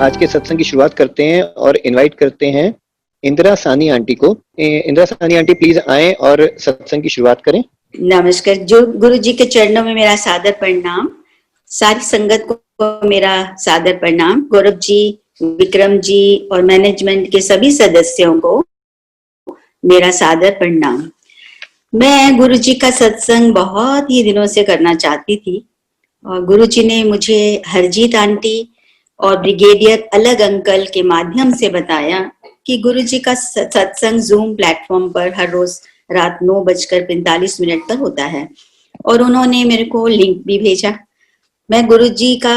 आज के सत्संग की शुरुआत करते हैं और इनवाइट करते हैं इंदिरा सानी आंटी को। इंदिरा सानी आंटी प्लीज आए और सत्संग की शुरुआत करें। नमस्कार। जो गुरु जी के चरणों में मेरा सादर प्रणाम, सारी संगत को मेरा सादर प्रणाम, गौरव जी, विक्रम जी और मैनेजमेंट के सभी सदस्यों को मेरा सादर प्रणाम। मैं गुरु जी का सत्संग बहुत ही दिनों से करना चाहती थी और गुरु जी ने मुझे हरजीत आंटी और ब्रिगेडियर अलग अंकल के माध्यम से बताया कि गुरु जी का सत्संग जूम प्लेटफॉर्म पर हर रोज रात 9:45 पर होता है और उन्होंने मेरे को लिंक भी भेजा। मैं गुरु जी का,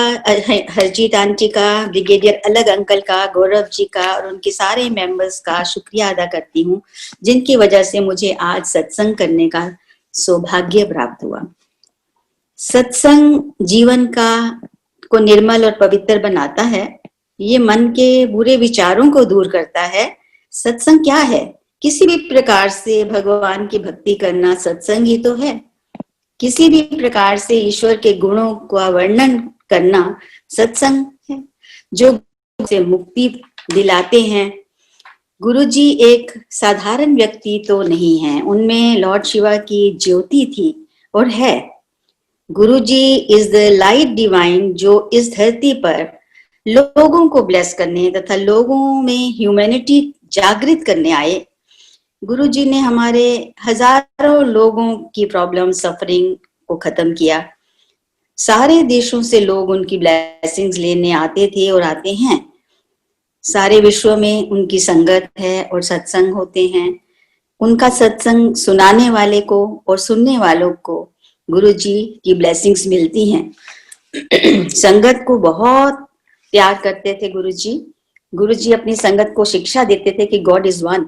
हरजीत आंटी का, ब्रिगेडियर अलग अंकल का, गौरव जी का और उनके सारे मेंबर्स का शुक्रिया अदा करती हूँ, जिनकी वजह से मुझे आज सत्संग करने का सौभाग्य प्राप्त हुआ। सत्संग जीवन को निर्मल और पवित्र बनाता है। ये मन के बुरे विचारों को दूर करता है। सत्संग क्या है? किसी भी प्रकार से भगवान की भक्ति करना सत्संग ही तो है। किसी भी प्रकार से ईश्वर के गुणों का वर्णन करना सत्संग है, जो से मुक्ति दिलाते हैं। गुरु जी एक साधारण व्यक्ति तो नहीं है, उनमें लॉर्ड शिवा की ज्योति थी और है। गुरु ji is the light divine जो इस धरती पर लोगों को ब्लेस करने तथा लोगों में ह्यूमैनिटी जागृत करने आए। गुरु जी ने हमारे हजारों लोगों की प्रॉब्लम, सफरिंग को खत्म किया। सारे देशों से लोग उनकी ब्लेसिंग्स लेने आते थे और आते हैं। सारे विश्व में उनकी संगत है और सत्संग होते हैं। उनका सत्संग सुनाने वाले को और सुनने वालों को गुरु जी की ब्लेसिंग्स मिलती हैं। संगत को बहुत प्यार करते थे गुरु जी। गुरु जी अपनी संगत को शिक्षा देते थे कि गॉड इज वन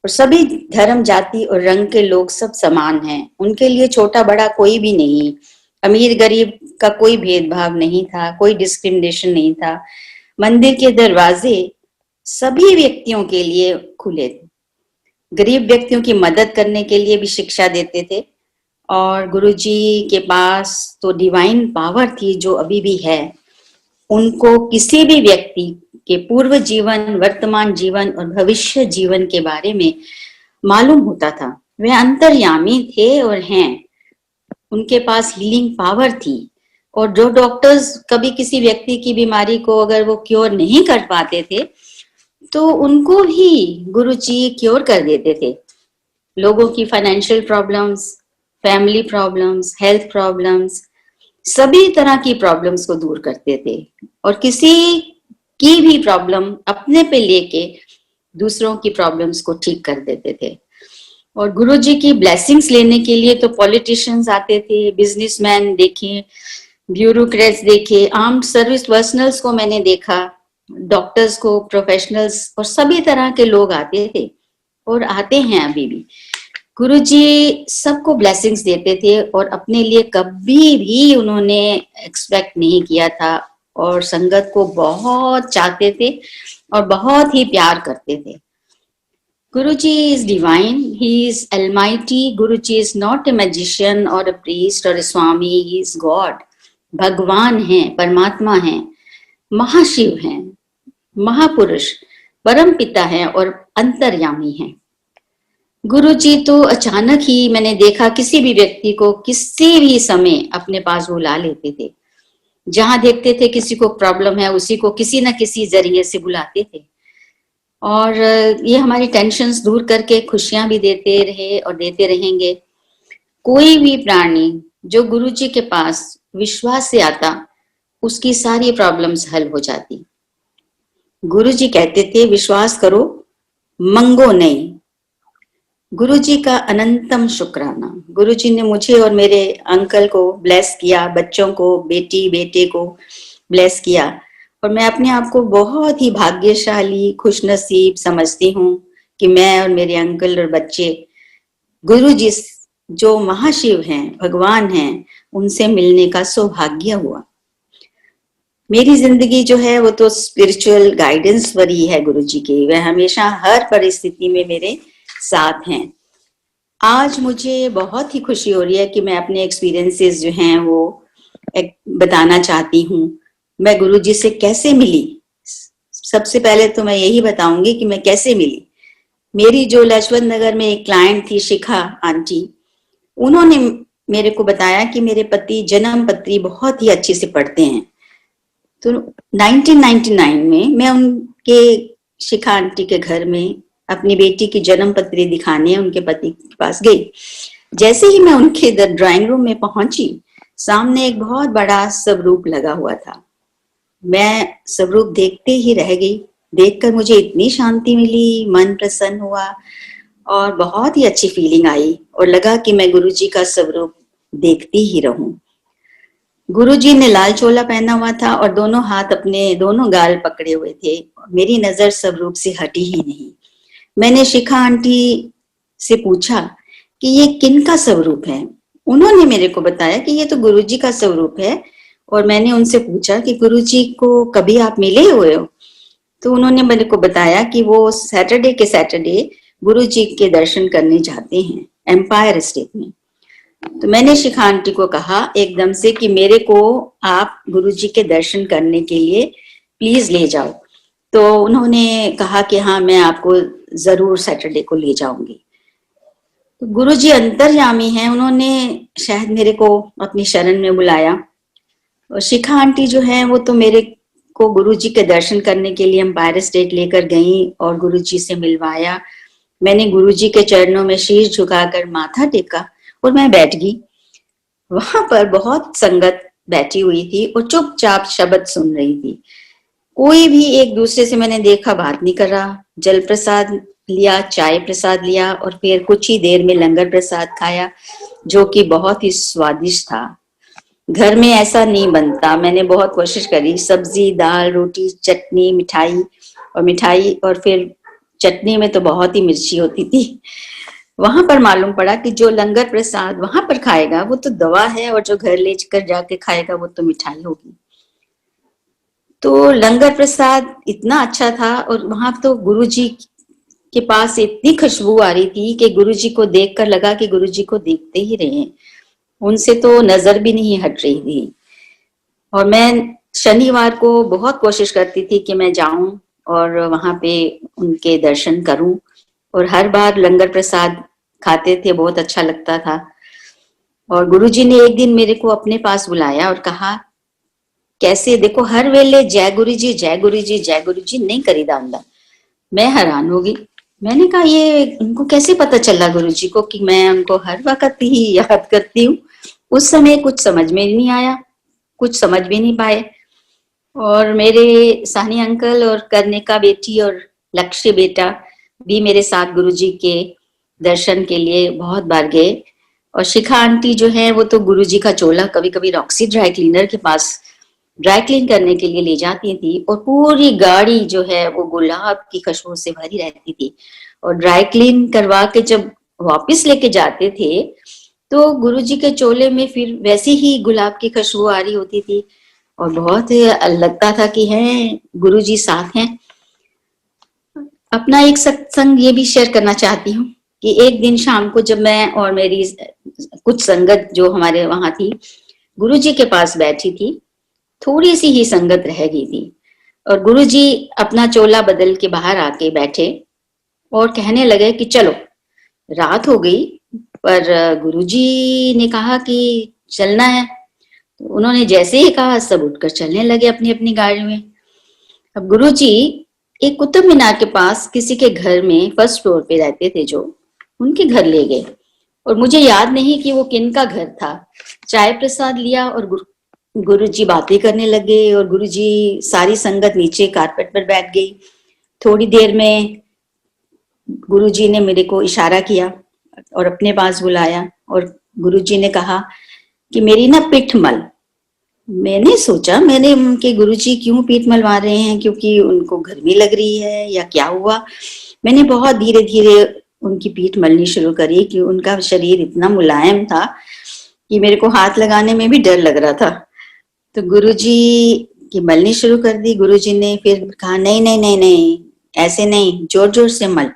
और सभी धर्म, जाति और रंग के लोग सब समान हैं। उनके लिए छोटा बड़ा कोई भी नहीं, अमीर गरीब का कोई भेदभाव नहीं था, कोई डिस्क्रिमिनेशन नहीं था। मंदिर के दरवाजे सभी व्यक्तियों के लिए खुले थे। गरीब व्यक्तियों की मदद करने के लिए भी शिक्षा देते थे और गुरु जी के पास तो डिवाइन पावर थी जो अभी भी है। उनको किसी भी व्यक्ति के पूर्व जीवन, वर्तमान जीवन और भविष्य जीवन के बारे में मालूम होता था। वे अंतर्यामी थे और हैं। उनके पास हीलिंग पावर थी और जो डॉक्टर्स कभी किसी व्यक्ति की बीमारी को अगर वो क्योर नहीं कर पाते थे तो उनको भी गुरु जी क्योर कर देते थे। लोगों की financial problems, family problems, health problems, सभी तरह की प्रॉब्लम्स को दूर करते थे और किसी की भी प्रॉब्लम अपने पे लेके दूसरों की प्रॉब्लम्स को ठीक कर देते थे। और गुरु जी की ब्लेसिंग्स लेने के लिए तो पॉलिटिशियंस आते थे, बिजनेसमैन देखे, ब्यूरोक्रेट्स देखे, आर्म्ड सर्विस पर्सनल्स को मैंने देखा, डॉक्टर्स को, प्रोफेशनल्स और सभी तरह के लोग आते थे और आते हैं अभी भी। गुरु जी सबको ब्लेसिंग्स देते थे और अपने लिए कभी भी उन्होंने एक्सपेक्ट नहीं किया था और संगत को बहुत चाहते थे और बहुत ही प्यार करते थे। Guru ji is divine, he is almighty. Guru ji is not a magician or a priest और अ स्वामी, ही इज गॉड। भगवान हैं, परमात्मा हैं, महाशिव हैं, महापुरुष, परम पिता हैं और अंतर्यामी हैं। गुरु जी तो अचानक ही मैंने देखा किसी भी व्यक्ति को किसी भी समय अपने पास बुला लेते थे। जहां देखते थे किसी को प्रॉब्लम है, उसी को किसी न किसी जरिए से बुलाते थे और ये हमारी टेंशन्स दूर करके खुशियां भी देते रहे और देते रहेंगे। कोई भी प्राणी जो गुरु जी के पास विश्वास से आता, उसकी सारी प्रॉब्लम्स हल हो जाती। गुरु जी कहते थे विश्वास करो, मंगो नहीं। गुरु जी का अनंतम शुक्राना। गुरु जी ने मुझे और मेरे अंकल को ब्लेस किया, बच्चों को, बेटी बेटे को ब्लेस किया और मैं अपने आप को बहुत ही भाग्यशाली, खुशनसीब समझती हूँ कि मैं और मेरे अंकल और बच्चे गुरु जी जो महाशिव हैं, भगवान हैं, उनसे मिलने का सौभाग्य हुआ। मेरी जिंदगी जो है वो तो स्पिरिचुअल गाइडेंस पर ही है गुरु जी की। वह हमेशा हर परिस्थिति में मेरे साथ हैं। आज मुझे बहुत ही खुशी हो रही है कि मैं अपने एक्सपीरियंसेस जो हैं वो बताना चाहती हूँ। मैं गुरु जी से कैसे मिली, सबसे पहले तो मैं यही बताऊंगी कि मैं कैसे मिली। मेरी जो लाजपत नगर में एक क्लाइंट थी, शिखा आंटी, उन्होंने मेरे को बताया कि मेरे पति जन्म पत्री बहुत ही अच्छे से पढ़ते हैं। तो 1999 में मैं उनके, शिखा आंटी के घर में अपनी बेटी की जन्म पत्री दिखाने उनके पति के पास गई। जैसे ही मैं उनके ड्राइंग रूम में पहुंची, सामने एक बहुत बड़ा स्वरूप लगा हुआ था। मैं स्वरूप देखते ही रह गई। देखकर मुझे इतनी शांति मिली, मन प्रसन्न हुआ और बहुत ही अच्छी फीलिंग आई और लगा कि मैं गुरुजी का स्वरूप देखती ही रहूं। गुरुजी ने लाल चोला पहना हुआ था और दोनों हाथ अपने दोनों गाल पकड़े हुए थे। मेरी नजर स्वरूप से हटी ही नहीं। मैंने शिखा आंटी से पूछा कि ये किन का स्वरूप है। उन्होंने मेरे को बताया कि ये तो गुरुजी का स्वरूप है। और मैंने उनसे पूछा कि गुरुजी को कभी आप मिले हुए हो? तो उन्होंने मेरे को बताया कि वो सैटरडे के सैटरडे गुरुजी के दर्शन करने जाते हैं एम्पायर स्टेट में। तो मैंने शिखा आंटी को कहा एकदम से कि मेरे को आप गुरुजी के दर्शन करने के लिए प्लीज ले जाओ। तो उन्होंने कहा कि हाँ, मैं आपको जरूर सैटरडे को ले जाऊंगी। तो गुरुजी अंतर्यामी हैं, उन्होंने शायद मेरे को अपनी शरण में बुलाया। और शिखा आंटी जो है वो तो मेरे को गुरुजी के दर्शन करने के लिए एम्पायर स्टेट लेकर गई और गुरुजी से मिलवाया। मैंने गुरुजी के चरणों में शीश झुकाकर माथा टेका और मैं बैठ गई। वहां पर बहुत संगत बैठी हुई थी और चुपचाप शब्द सुन रही थी। कोई भी एक दूसरे से मैंने देखा बात नहीं कर रहा। जल प्रसाद लिया, चाय प्रसाद लिया और फिर कुछ ही देर में लंगर प्रसाद खाया, जो कि बहुत ही स्वादिष्ट था। घर में ऐसा नहीं बनता। मैंने बहुत कोशिश करी, सब्जी, दाल, रोटी, चटनी, मिठाई और फिर चटनी में तो बहुत ही मिर्ची होती थी। वहां पर मालूम पड़ा कि जो लंगर प्रसाद वहां पर खाएगा वो तो दवा है और जो घर लेकर जाके खाएगा वो तो मिठाई होगी। तो लंगर प्रसाद इतना अच्छा था और वहां तो गुरुजी के पास इतनी खुशबू आ रही थी कि गुरुजी को देखकर लगा कि गुरुजी को देखते ही रहे। उनसे तो नजर भी नहीं हट रही थी। और मैं शनिवार को बहुत कोशिश करती थी कि मैं जाऊं और वहां पे उनके दर्शन करूं। और हर बार लंगर प्रसाद खाते थे, बहुत अच्छा लगता था। और गुरुजी ने एक दिन मेरे को अपने पास बुलाया और कहा, कैसे देखो हर वेले जय गुरुजी जय गुरुजी जय गुरुजी नहीं करी दांदा। मैं हैरान हो गई। मैंने कहा ये उनको कैसे पता चला गुरुजी को कि मैं उनको हर वक्त ही याद करती हूँ। उस समय कुछ समझ में नहीं आया, कुछ समझ भी नहीं पाए। और मेरे साहनी अंकल और कर्णिका बेटी और लक्ष्य बेटा भी मेरे साथ गुरुजी के दर्शन के लिए बहुत बार गए। और शिखा आंटी जो है वो तो गुरुजी का चोला कभी कभी रॉक्सी ड्राई क्लीनर के पास ड्राई क्लीन करने के लिए ले जाती थी और पूरी गाड़ी जो है वो गुलाब की खुशबू से भरी रहती थी। और ड्राई क्लीन करवा के जब वापस लेके जाते थे तो गुरुजी के चोले में फिर वैसे ही गुलाब की खुशबू आ रही होती थी और बहुत लगता था कि हैं गुरुजी साथ हैं। अपना एक सत्संग ये भी शेयर करना चाहती हूँ कि एक दिन शाम को जब मैं और मेरी कुछ संगत जो हमारे वहां थी गुरुजी के पास बैठी थी, थोड़ी सी ही संगत रह गई थी और गुरुजी अपना चोला बदल के बाहर आके बैठे और कहने लगे कि चलो रात हो गई। पर गुरुजी ने कहा कि चलना है। तो उन्होंने जैसे ही कहा सब उठकर चलने लगे अपनी अपनी गाड़ी में। अब गुरुजी एक कुतुब मीनार के पास किसी के घर में फर्स्ट फ्लोर पे रहते थे, जो उनके घर ले गए और मुझे याद नहीं कि वो किन का घर था। चाय प्रसाद लिया और गुरुजी बातें करने लगे और गुरुजी सारी संगत नीचे कारपेट पर बैठ गई। थोड़ी देर में गुरुजी ने मेरे को इशारा किया और अपने पास बुलाया और गुरुजी ने कहा कि मेरी ना पीठ मल। मैंने सोचा मैंने उनके गुरुजी क्यों पीठ मलवा रहे हैं, क्योंकि उनको गर्मी लग रही है या क्या हुआ। मैंने बहुत धीरे धीरे उनकी पीठ मलनी शुरू करी कि उनका शरीर इतना मुलायम था कि मेरे को हाथ लगाने में भी डर लग रहा था। तो गुरुजी की मलनी शुरू कर दी। गुरुजी ने फिर कहा नहीं नहीं नहीं नहीं, ऐसे नहीं, जोर जोर से मल।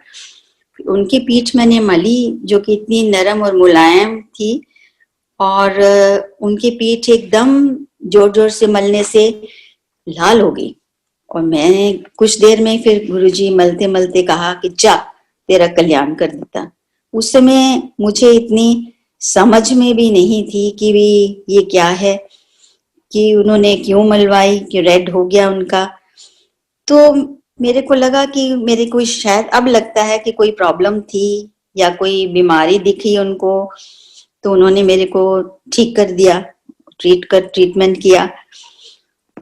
उनकी पीठ मैंने मली जो कि इतनी नरम और मुलायम थी और उनकी पीठ एकदम जोर जोर से मलने से लाल हो गई। और मैंने कुछ देर में फिर गुरुजी मलते मलते कहा कि जा तेरा कल्याण कर देता। उस समय मुझे इतनी समझ में भी नहीं थी कि भी ये क्या है, कि उन्होंने क्यों मलवाई, कि रेड हो गया उनका। तो मेरे को लगा कि मेरे को शायद अब लगता है कि कोई प्रॉब्लम थी या कोई बीमारी दिखी उनको, तो उन्होंने मेरे को ठीक कर दिया, ट्रीटमेंट किया।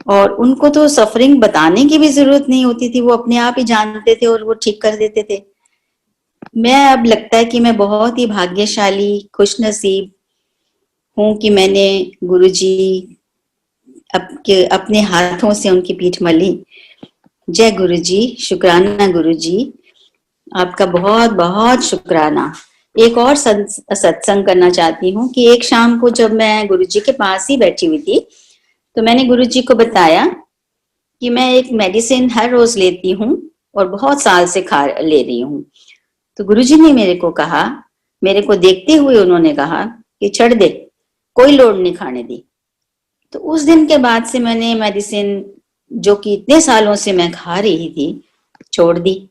और उनको तो सफरिंग बताने की भी जरूरत नहीं होती थी, वो अपने आप ही जानते थे और वो ठीक कर देते थे। मैं अब लगता है कि मैं बहुत ही भाग्यशाली, खुशनसीब हूँ कि मैंने गुरुजी अपने हाथों से उनकी पीठ मली। जय गुरुजी, शुक्राना गुरुजी, आपका बहुत बहुत शुक्राना। एक और सत्संग करना चाहती हूँ कि एक शाम को जब मैं गुरुजी के पास ही बैठी हुई थी, तो मैंने गुरुजी को बताया कि मैं एक मेडिसिन हर रोज लेती हूँ और बहुत साल से ले रही हूँ। तो गुरुजी ने मेरे को कहा, मेरे को देखते हुए उन्होंने कहा कि छोड़ दे, कोई लोड नहीं खाने दी। तो उस दिन के बाद से मैंने मेडिसिन जो कि इतने सालों से मैं खा रही थी, छोड़ दी।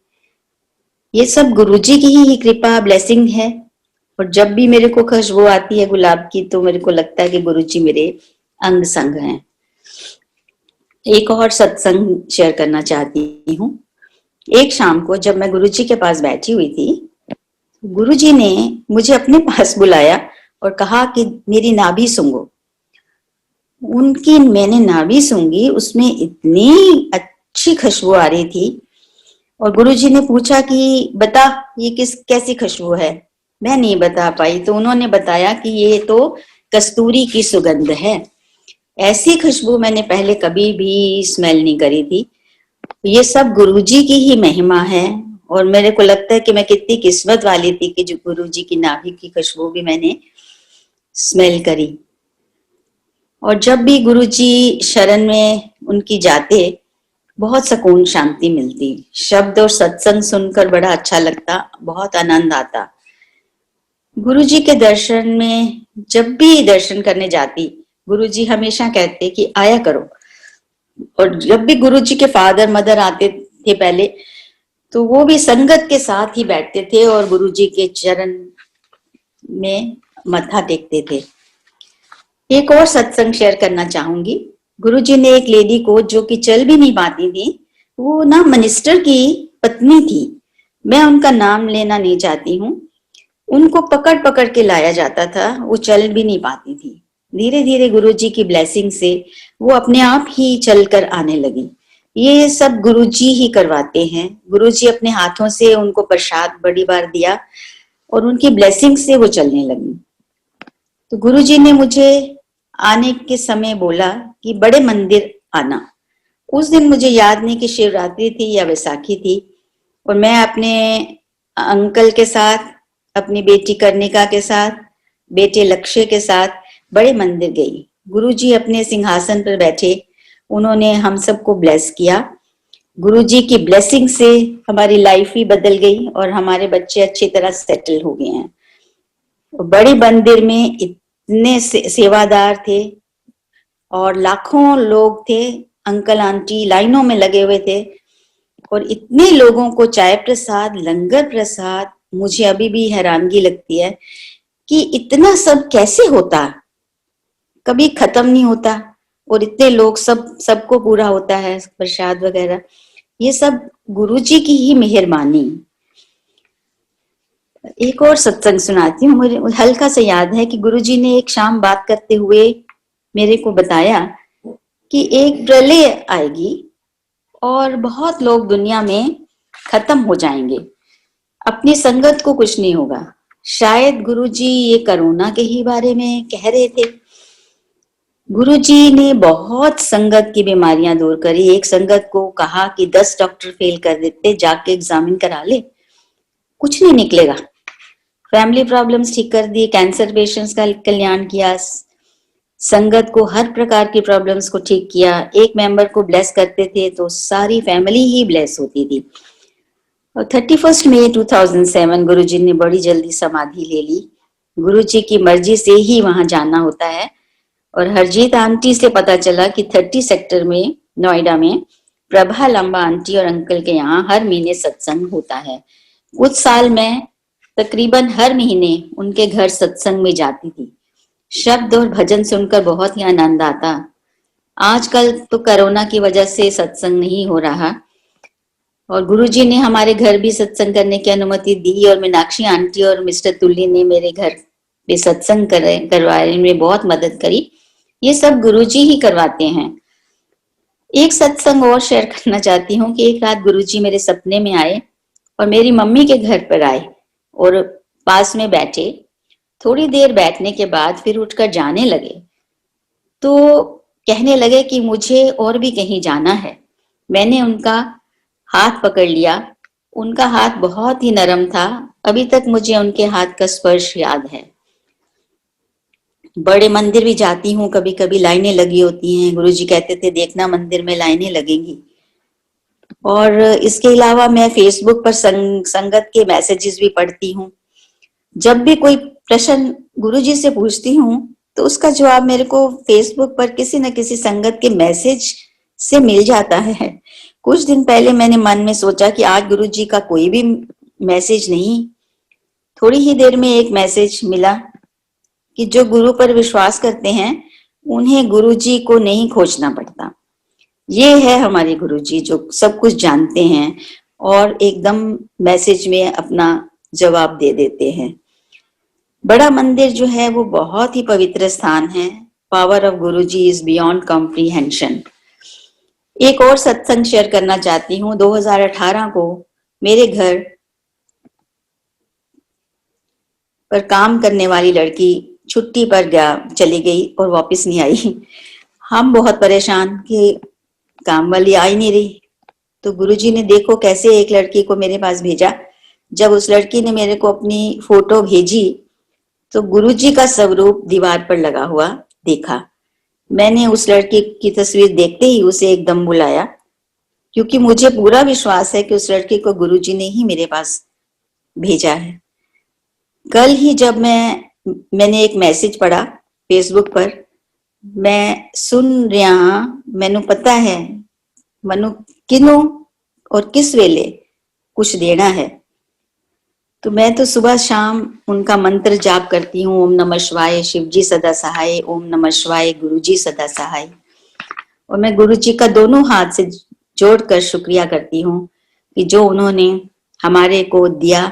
ये सब गुरुजी की ही कृपा, ब्लेसिंग है। और जब भी मेरे को खुशबू आती है गुलाब की, तो मेरे को लगता है कि गुरुजी मेरे अंग संग हैं। एक और सत्संग शेयर करना चाहती हूँ। एक शाम को जब मैं गुरुजी के पास बैठी हुई थी, गुरुजी ने मुझे अपने पास बुलाया और कहा कि मेरी नाभि सूंघो। उनकी मैंने नाभि सूंघी, उसमें इतनी अच्छी खुशबू आ रही थी। और गुरुजी ने पूछा कि बता ये कैसी खुशबू है। मैं नहीं बता पाई, तो उन्होंने बताया कि ये तो कस्तूरी की सुगंध है। ऐसी खुशबू मैंने पहले कभी भी स्मेल नहीं करी थी। ये सब गुरुजी की ही महिमा है। और मेरे को लगता है कि मैं कितनी किस्मत वाली थी कि जो गुरुजी की नाभि की खुशबू भी मैंने स्मेल करी। और जब भी गुरुजी शरण में उनकी जाते, बहुत सुकून, शांति मिलती। शब्द और सत्संग सुनकर बड़ा अच्छा लगता, बहुत आनंद आता। गुरुजी के दर्शन में जब भी दर्शन करने जाती, गुरुजी हमेशा कहते कि आया करो। और जब भी गुरुजी के फादर मदर आते थे पहले, तो वो भी संगत के साथ ही बैठते थे और गुरुजी के चरण में मत्था टेकते थे। एक और सत्संग शेयर करना चाहूंगी। गुरुजी ने एक लेडी को, जो कि चल भी नहीं पाती थी, वो ना मिनिस्टर की पत्नी थी, मैं उनका नाम लेना नहीं चाहती हूँ, उनको पकड़ पकड़ के लाया जाता था, वो चल भी नहीं पाती थी। धीरे धीरे गुरुजी की ब्लेसिंग से वो अपने आप ही चलकर आने लगी। ये सब गुरुजी ही करवाते हैं। गुरुजी अपने हाथों से उनको प्रसाद बड़ी बार दिया और उनकी ब्लेसिंग से वो चलने लगी। तो गुरुजी ने मुझे आने के समय बोला कि बड़े मंदिर आना। उस दिन मुझे याद नहीं कि शिवरात्रि थी या वैसाखी थी, और मैं अपने अंकल के साथ, अपनी बेटी कर्णिका के साथ, बेटे लक्ष्य के साथ बड़े मंदिर गई। गुरुजी अपने सिंहासन पर बैठे, उन्होंने हम सबको ब्लेस किया। गुरुजी की ब्लेसिंग से हमारी लाइफ ही बदल गई और हमारे बच्चे अच्छी तरह सेटल हो गए हैं। बड़े मंदिर में इतने सेवादार थे और लाखों लोग थे, अंकल आंटी लाइनों में लगे हुए थे, और इतने लोगों को चाय प्रसाद, लंगर प्रसाद, मुझे अभी भी हैरानगी लगती है कि इतना सब कैसे होता, कभी खत्म नहीं होता, और इतने लोग सबको पूरा होता है प्रसाद वगैरह। ये सब गुरुजी की ही मेहरबानी। एक और सत्संग सुनाती हूँ। मुझे हल्का सा याद है कि गुरुजी ने एक शाम बात करते हुए मेरे को बताया कि एक प्रलय आएगी और बहुत लोग दुनिया में खत्म हो जाएंगे, अपनी संगत को कुछ नहीं होगा। शायद गुरुजी ये कोरोना के ही बारे में कह रहे थे। गुरुजी ने बहुत संगत की बीमारियां दूर करी। एक संगत को कहा कि 10 डॉक्टर फेल कर देते, जाके एग्जामिन करा ले, कुछ नहीं निकलेगा। फैमिली प्रॉब्लम्स ठीक कर दी, कैंसर पेशेंट्स का कल्याण किया, संगत को हर प्रकार की प्रॉब्लम्स को ठीक किया। एक मेंबर को ब्लेस करते थे तो सारी फैमिली ही ब्लेस होती थी। और 31 मई 2007 गुरुजी ने बड़ी जल्दी समाधि ले ली। गुरुजी की मर्जी से ही वहां जाना होता है। और हरजीत आंटी से पता चला कि 30 सेक्टर में, नोएडा में प्रभा लंबा आंटी और अंकल के यहाँ हर महीने सत्संग होता है। कुछ साल मैं तकरीबन हर महीने उनके घर सत्संग में जाती थी। शब्द और भजन सुनकर बहुत ही आनंद आता। आजकल तो कोरोना की वजह से सत्संग नहीं हो रहा और गुरुजी ने हमारे घर भी सत्संग करने की अनुमति दी और मीनाक्षी आंटी और मिस्टर तुल्ली ने मेरे घर पे सत्संग करवाने में बहुत मदद करी। ये सब गुरुजी ही करवाते हैं। एक सत्संग और शेयर करना चाहती हूँ कि एक रात गुरुजी मेरे सपने में आए और मेरी मम्मी के घर पर आए और पास में बैठे। थोड़ी देर बैठने के बाद फिर उठकर जाने लगे तो कहने लगे कि मुझे और भी कहीं जाना है। मैंने उनका हाथ पकड़ लिया। उनका हाथ बहुत ही नरम था। अभी तक मुझे उनके हाथ का स्पर्श याद है। बड़े मंदिर भी जाती हूँ, कभी कभी लाइनें लगी होती हैं। गुरुजी कहते थे देखना मंदिर में लाइनें लगेंगी। और इसके अलावा मैं फेसबुक पर संगत के मैसेजेस भी पढ़ती हूँ। जब भी कोई प्रश्न गुरुजी से पूछती हूँ तो उसका जवाब मेरे को फेसबुक पर किसी न किसी संगत के मैसेज से मिल जाता है। कुछ दिन पहले मैंने मन में सोचा कि आज गुरुजी का कोई भी मैसेज नहीं। थोड़ी ही देर में एक मैसेज मिला कि जो गुरु पर विश्वास करते हैं उन्हें गुरुजी को नहीं खोजना पड़ता। ये है हमारे गुरुजी जो सब कुछ जानते हैं और एकदम मैसेज में अपना जवाब दे देते हैं। बड़ा मंदिर जो है वो बहुत ही पवित्र स्थान है। Power of Guruji is beyond comprehension. एक और सत्संग शेयर करना चाहती हूँ। 2018 को मेरे घर पर काम करने वाली लड़की छुट्टी पर चली गई और वापस नहीं आई। हम बहुत परेशान कि काम वाली आई नहीं रही। तो गुरुजी ने देखो कैसे एक लड़की को मेरे पास भेजा। जब उस लड़की ने मेरे को अपनी फोटो भेजी तो गुरुजी का स्वरूप दीवार पर लगा हुआ देखा। मैंने उस लड़की की तस्वीर देखते ही उसे एकदम बुलाया क्योंकि मुझे पूरा विश्वास है कि उस लड़की को गुरुजी ने ही मेरे पास भेजा है। कल ही जब मैंने एक मैसेज पढ़ा फेसबुक पर, मैं सुन रहा मैनू पता है मनु किनों और किस वेले कुछ देना है। तो मैं तो सुबह शाम उनका मंत्र जाप करती हूँ। ओम नमः शिवाय, शिव जी सदा सहाय। ओम नमः शिवाय, गुरु जी सदा सहाय। और मैं गुरु जी का दोनों हाथ से जोड़कर शुक्रिया करती हूँ कि जो उन्होंने हमारे को दिया,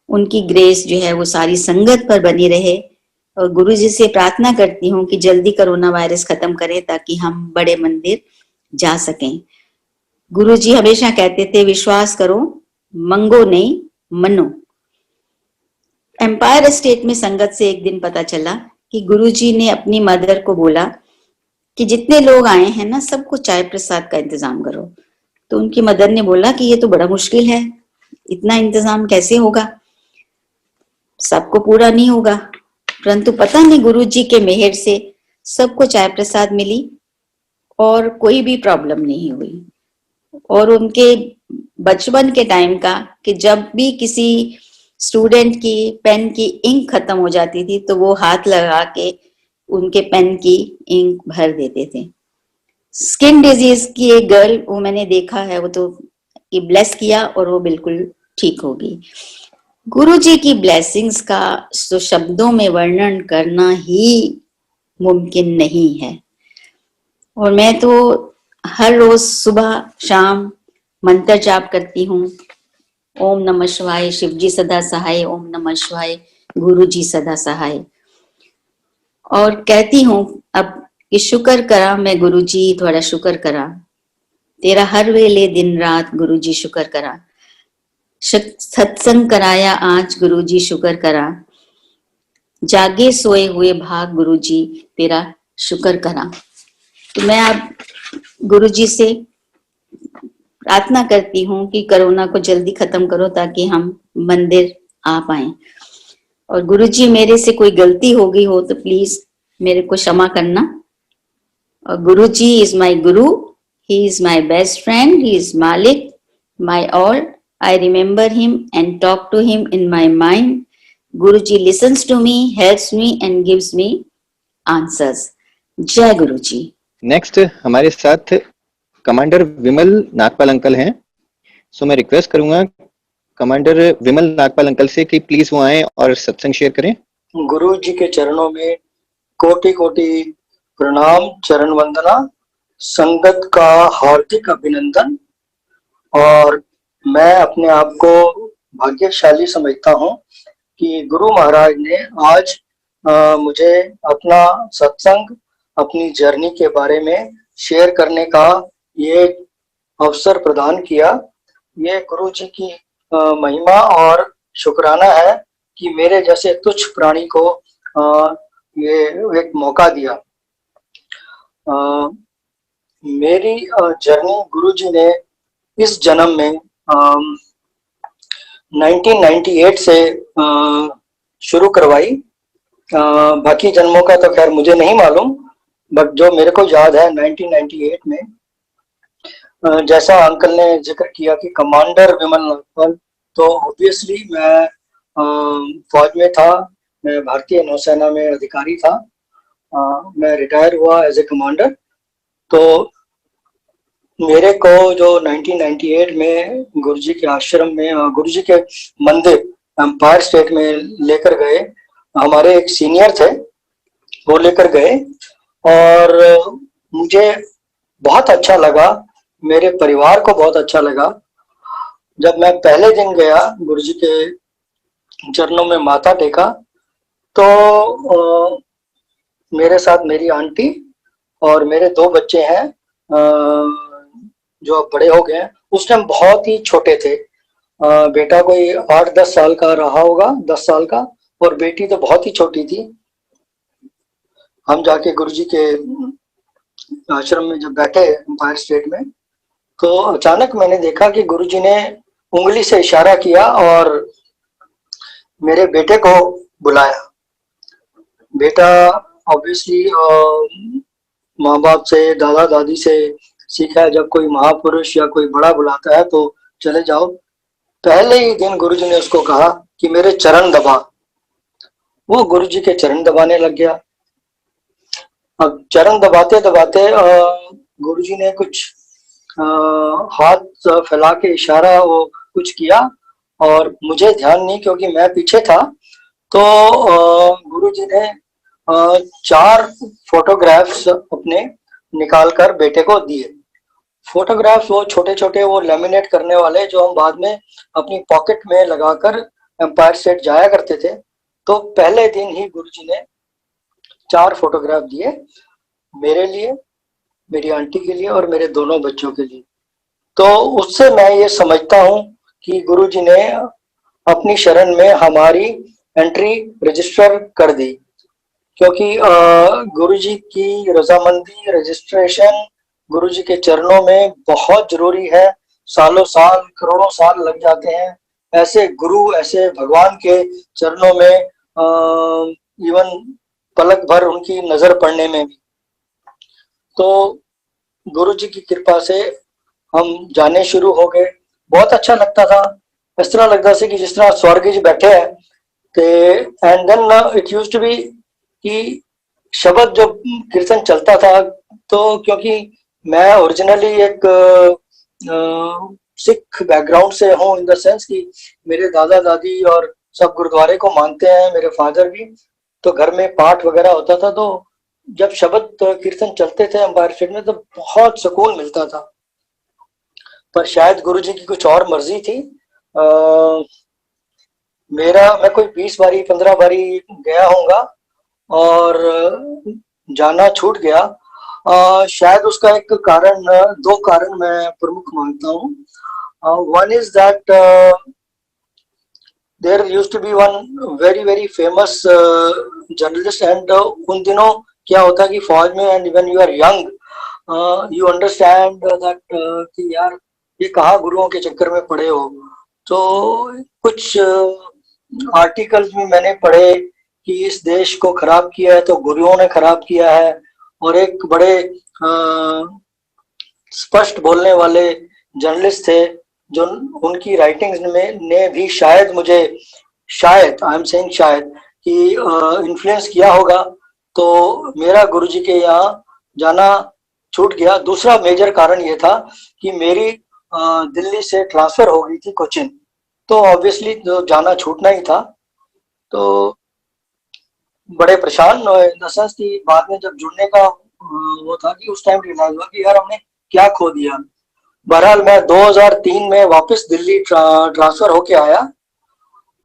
उनकी ग्रेस जो है वो सारी संगत पर बनी रहे। और गुरु जी से प्रार्थना करती हूँ कि जल्दी कोरोना वायरस खत्म करें ताकि हम बड़े मंदिर जा सकें। गुरु जी हमेशा कहते थे विश्वास करो, मंगो नहीं मनो। एम्पायर स्टेट में संगत से एक दिन पता चला कि गुरुजी ने अपनी मदर को बोला कि जितने लोग आए हैं ना सबको चाय प्रसाद का इंतजाम करो। तो उनकी मदर ने बोला कि ये तो बड़ा मुश्किल है, इतना इंतजाम कैसे होगा, सबको पूरा नहीं होगा। परंतु पता नहीं गुरुजी के मेहर से सबको चाय प्रसाद मिली और कोई भी प्रॉब्लम नहीं हुई। और उनके बचपन के टाइम का कि जब भी किसी स्टूडेंट की पेन की इंक खत्म हो जाती थी तो वो हाथ लगा के उनके पेन की इंक भर देते थे। स्किन डिजीज की एक गर्ल वो मैंने देखा है, वो तो ब्लेस किया और वो बिल्कुल ठीक हो गई। गुरुजी की ब्लेसिंग्स का तो शब्दों में वर्णन करना ही मुमकिन नहीं है। और मैं तो हर रोज सुबह शाम मंत्र जाप करती हूँ। ओम नमः शिवाय, शिव जी सदा सहाय। ओम नमः शिवाय, गुरु जी सदा सहाय। और कहती हूँ अब कि शुक्र करा मैं गुरु जी थोड़ा शुक्र करा, तेरा हर वेले दिन रात गुरु जी शुक्र करा। सत्संग कराया आज गुरु जी शुक्र करा, जागे सोए हुए भाग गुरु जी तेरा शुक्र करा। तो मैं अब गुरु जी से प्रार्थना करती हूँ कि कोरोना को जल्दी खत्म करो ताकि हम मंदिर आ पाए। और गुरुजी मेरे से कोई गलती हो गई हो तो प्लीज मेरे को क्षमा करना। और गुरुजी is my guru, he is my best friend, he is मालिक, my all. I remember him and talk to him in my mind. Guruji listens to me, helps me and gives me answers. जय गुरुजी। Next हमारे साथ commander विमल Nagpal uncle हैं। सो मैं request करूंगा commander विमल Nagpal uncle से कि please वो आए और सत्संग शेयर करें। गुरु जी के चरणों में कोटि कोटि प्रणाम, चरण वंदना, संगत का हार्दिक अभिनंदन। और मैं अपने आप को भाग्यशाली समझता हूँ कि गुरु महाराज ने आज मुझे अपना सत्संग, अपनी जर्नी के बारे में शेयर करने का ये अवसर प्रदान किया। ये गुरु जी की महिमा और शुक्राना है कि मेरे जैसे तुच्छ प्राणी को ये एक मौका दिया। मेरी जर्नी गुरु जी ने इस जन्म में 1998 से शुरू करवाई। बाकी जन्मों का तो खैर मुझे नहीं मालूम, बट जो मेरे को याद है 1998 में, जैसा अंकल ने जिक्र किया कि कमांडर विमल नागपाल, तो ऑब्वियसली मैं फौज में था, मैं भारतीय नौसेना में अधिकारी था। मैं रिटायर हुआ एज ए कमांडर। तो मेरे को जो 1998 में गुरुजी के आश्रम में, गुरुजी के मंदिर एम्पायर स्टेट में लेकर गए, हमारे एक सीनियर थे, वो लेकर गए और मुझे बहुत अच्छा लगा, मेरे परिवार को बहुत अच्छा लगा। जब मैं पहले दिन गया गुरुजी के चरणों में माथा टेका, तो मेरे साथ मेरी आंटी और मेरे 2 बच्चे हैं जो अब बड़े हो गए हैं। उस टाइम बहुत ही छोटे थे। बेटा कोई 8-10 साल का रहा होगा, 10 साल का, और बेटी तो बहुत ही छोटी थी। हम जाके गुरुजी के आश्रम में जब बैठे एम्पायर स्टेट में, तो अचानक मैंने देखा कि गुरुजी ने उंगली से इशारा किया और मेरे बेटे को बुलाया। बेटा ऑब्वियसली माँ बाप से, दादा दादी से सीखा है, जब कोई महापुरुष या कोई बड़ा बुलाता है तो चले जाओ। पहले ही दिन गुरुजी ने उसको कहा कि मेरे चरण दबा। वो गुरुजी के चरण दबाने लग गया। अब चरण दबाते दबाते गुरुजी ने कुछ हाथ फैला के इशारा वो कुछ किया और मुझे ध्यान नहीं क्योंकि मैं पीछे था। तो गुरुजी ने 4 फोटोग्राफ्स अपने निकाल कर बेटे को दिए। फोटोग्राफ्स वो छोटे छोटे, वो लेमिनेट करने वाले, जो हम बाद में अपनी पॉकेट में लगाकर एम्पायर स्टेट जाया करते थे। तो पहले दिन ही गुरुजी ने 4 फोटोग्राफ दिए, मेरे लिए, मेरी आंटी के लिए और मेरे दोनों बच्चों के लिए। तो उससे मैं ये समझता हूँ कि गुरुजी ने अपनी शरण में हमारी एंट्री रजिस्टर कर दी, क्योंकि गुरुजी की रजामंदी, रजिस्ट्रेशन गुरुजी के चरणों में बहुत जरूरी है। सालों साल, करोड़ों साल लग जाते हैं ऐसे गुरु, ऐसे भगवान के चरणों में इवन पलक भर उनकी नजर पड़ने में भी। तो गुरुजी की कृपा से हम जाने शुरू हो गए। बहुत अच्छा लगता था, इस तरह लगता था कि जिस तरह स्वर्ग जी बैठे हैं। And then it used to be कि शब्द जो कीर्तन चलता था, तो क्योंकि मैं ओरिजिनली एक सिख बैकग्राउंड से हूँ, इन द सेंस कि मेरे दादा दादी और सब गुरुद्वारे को मानते हैं, मेरे फादर भी। तो घर में पाठ वगैरह होता था, तो जब शब्द कीर्तन चलते थे एम्पायर स्टेट में तो बहुत सुकून मिलता था। पर शायद गुरुजी की कुछ और मर्जी थी। मैं कोई 20 बारी 15 बारी गया होऊंगा और जाना छूट गया। शायद उसका एक कारण, 2 कारण मैं प्रमुख मानता हूँ। One is that there used to be one very famous journalist, and उन दिनों क्या होता है कि फौज में, and when you are young you understand that कि यार ये कहाँ गुरुओं के चक्कर में पड़े हो। तो कुछ आर्टिकल्स में मैंने पढ़े कि इस देश को खराब किया है तो गुरुओं ने खराब किया है, और एक बड़े स्पष्ट बोलने वाले जर्नलिस्ट थे जो उनकी राइटिंग्स में ने भी शायद मुझे, शायद आई एम सेइंग शायद, कि इन्फ्लुएंस किया होगा। तो मेरा गुरुजी के यहाँ जाना छूट गया। दूसरा मेजर कारण ये था कि मेरी दिल्ली से ट्रांसफर हो गई थी कोचिन, तो ऑब्वियसली तो जाना छूटना ही था। तो बड़े परेशान इन द सेंस कि बाद में जब जुड़ने का वो था कि उस टाइम रियलाइज हुआ कि यार हमने क्या खो दिया। बहरहाल मैं 2003 में वापस दिल्ली ट्रांसफर होके आया,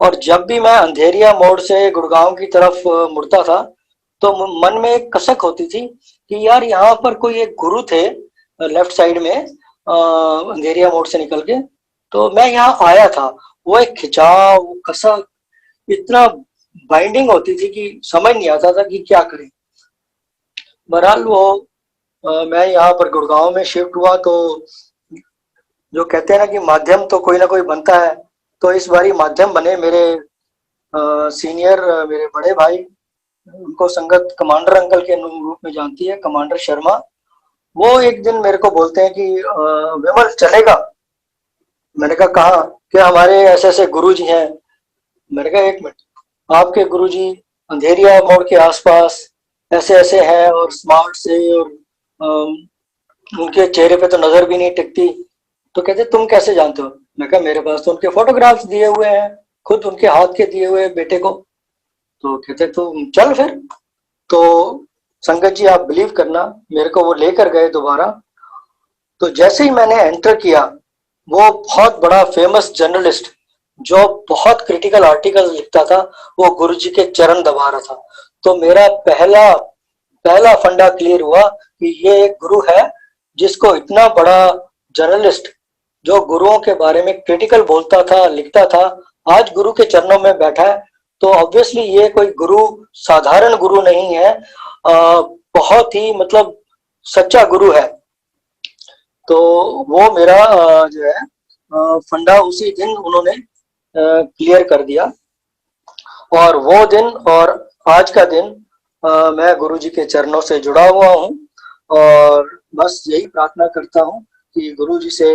और जब भी मैं अंधेरिया मोड़ से गुड़गांव की तरफ मुड़ता था तो मन में एक कसक होती थी कि यार यहाँ पर कोई एक गुरु थे लेफ्ट साइड में अंधेरिया मोड़ से निकल के, तो मैं यहाँ आया था। वो एक खिंचाव, वो कसक, इतना बाइंडिंग होती थी कि समझ नहीं आता था कि क्या करें। बहरहाल वो मैं यहाँ पर गुड़गांव में शिफ्ट हुआ, तो जो कहते हैं ना कि माध्यम तो कोई ना कोई बनता है, तो इस बारी माध्यम बने मेरे सीनियर, मेरे बड़े भाई, उनको संगत कमांडर अंकल के रूप में जानती है, कमांडर शर्मा। वो एक दिन मेरे को बोलते हैं कि विमल चलेगा। मैंने कहा कहाँ? कि हमारे ऐसे ऐसे गुरुजी हैं। मैंने कहा एक मिनट, आपके गुरुजी अंधेरिया मोड़ के आसपास ऐसे ऐसे हैं और स्मार्ट से, और उनके चेहरे पे तो नजर भी नहीं टिकती। तो कहते तुम कैसे जानते हो? मैं कहा मेरे पास तो उनके फोटोग्राफ्स दिए हुए हैं, खुद उनके हाथ के दिए हुए बेटे को। तो कहते तुम चल फिर। तो संगत जी आप बिलीव करना, मेरे को वो लेकर गए दोबारा। तो जैसे ही मैंने एंटर किया, वो बहुत बड़ा फेमस जर्नलिस्ट जो बहुत क्रिटिकल आर्टिकल लिखता था, वो गुरुजी के चरण दबा रहा था। तो मेरा पहला पहला फंडा क्लियर हुआ कि ये एक गुरु है जिसको इतना बड़ा जर्नलिस्ट जो गुरुओं के बारे में क्रिटिकल बोलता था, लिखता था, आज गुरु के चरणों में बैठा है। तो ऑब्वियसली ये कोई गुरु साधारण गुरु नहीं है, बहुत ही मतलब सच्चा गुरु है। तो वो मेरा जो है फंडा उसी दिन उन्होंने क्लियर कर दिया। और वो दिन और आज का दिन मैं गुरु जी के चरणों से जुड़ा हुआ हूँ, और बस यही प्रार्थना करता हूँ कि गुरु जी से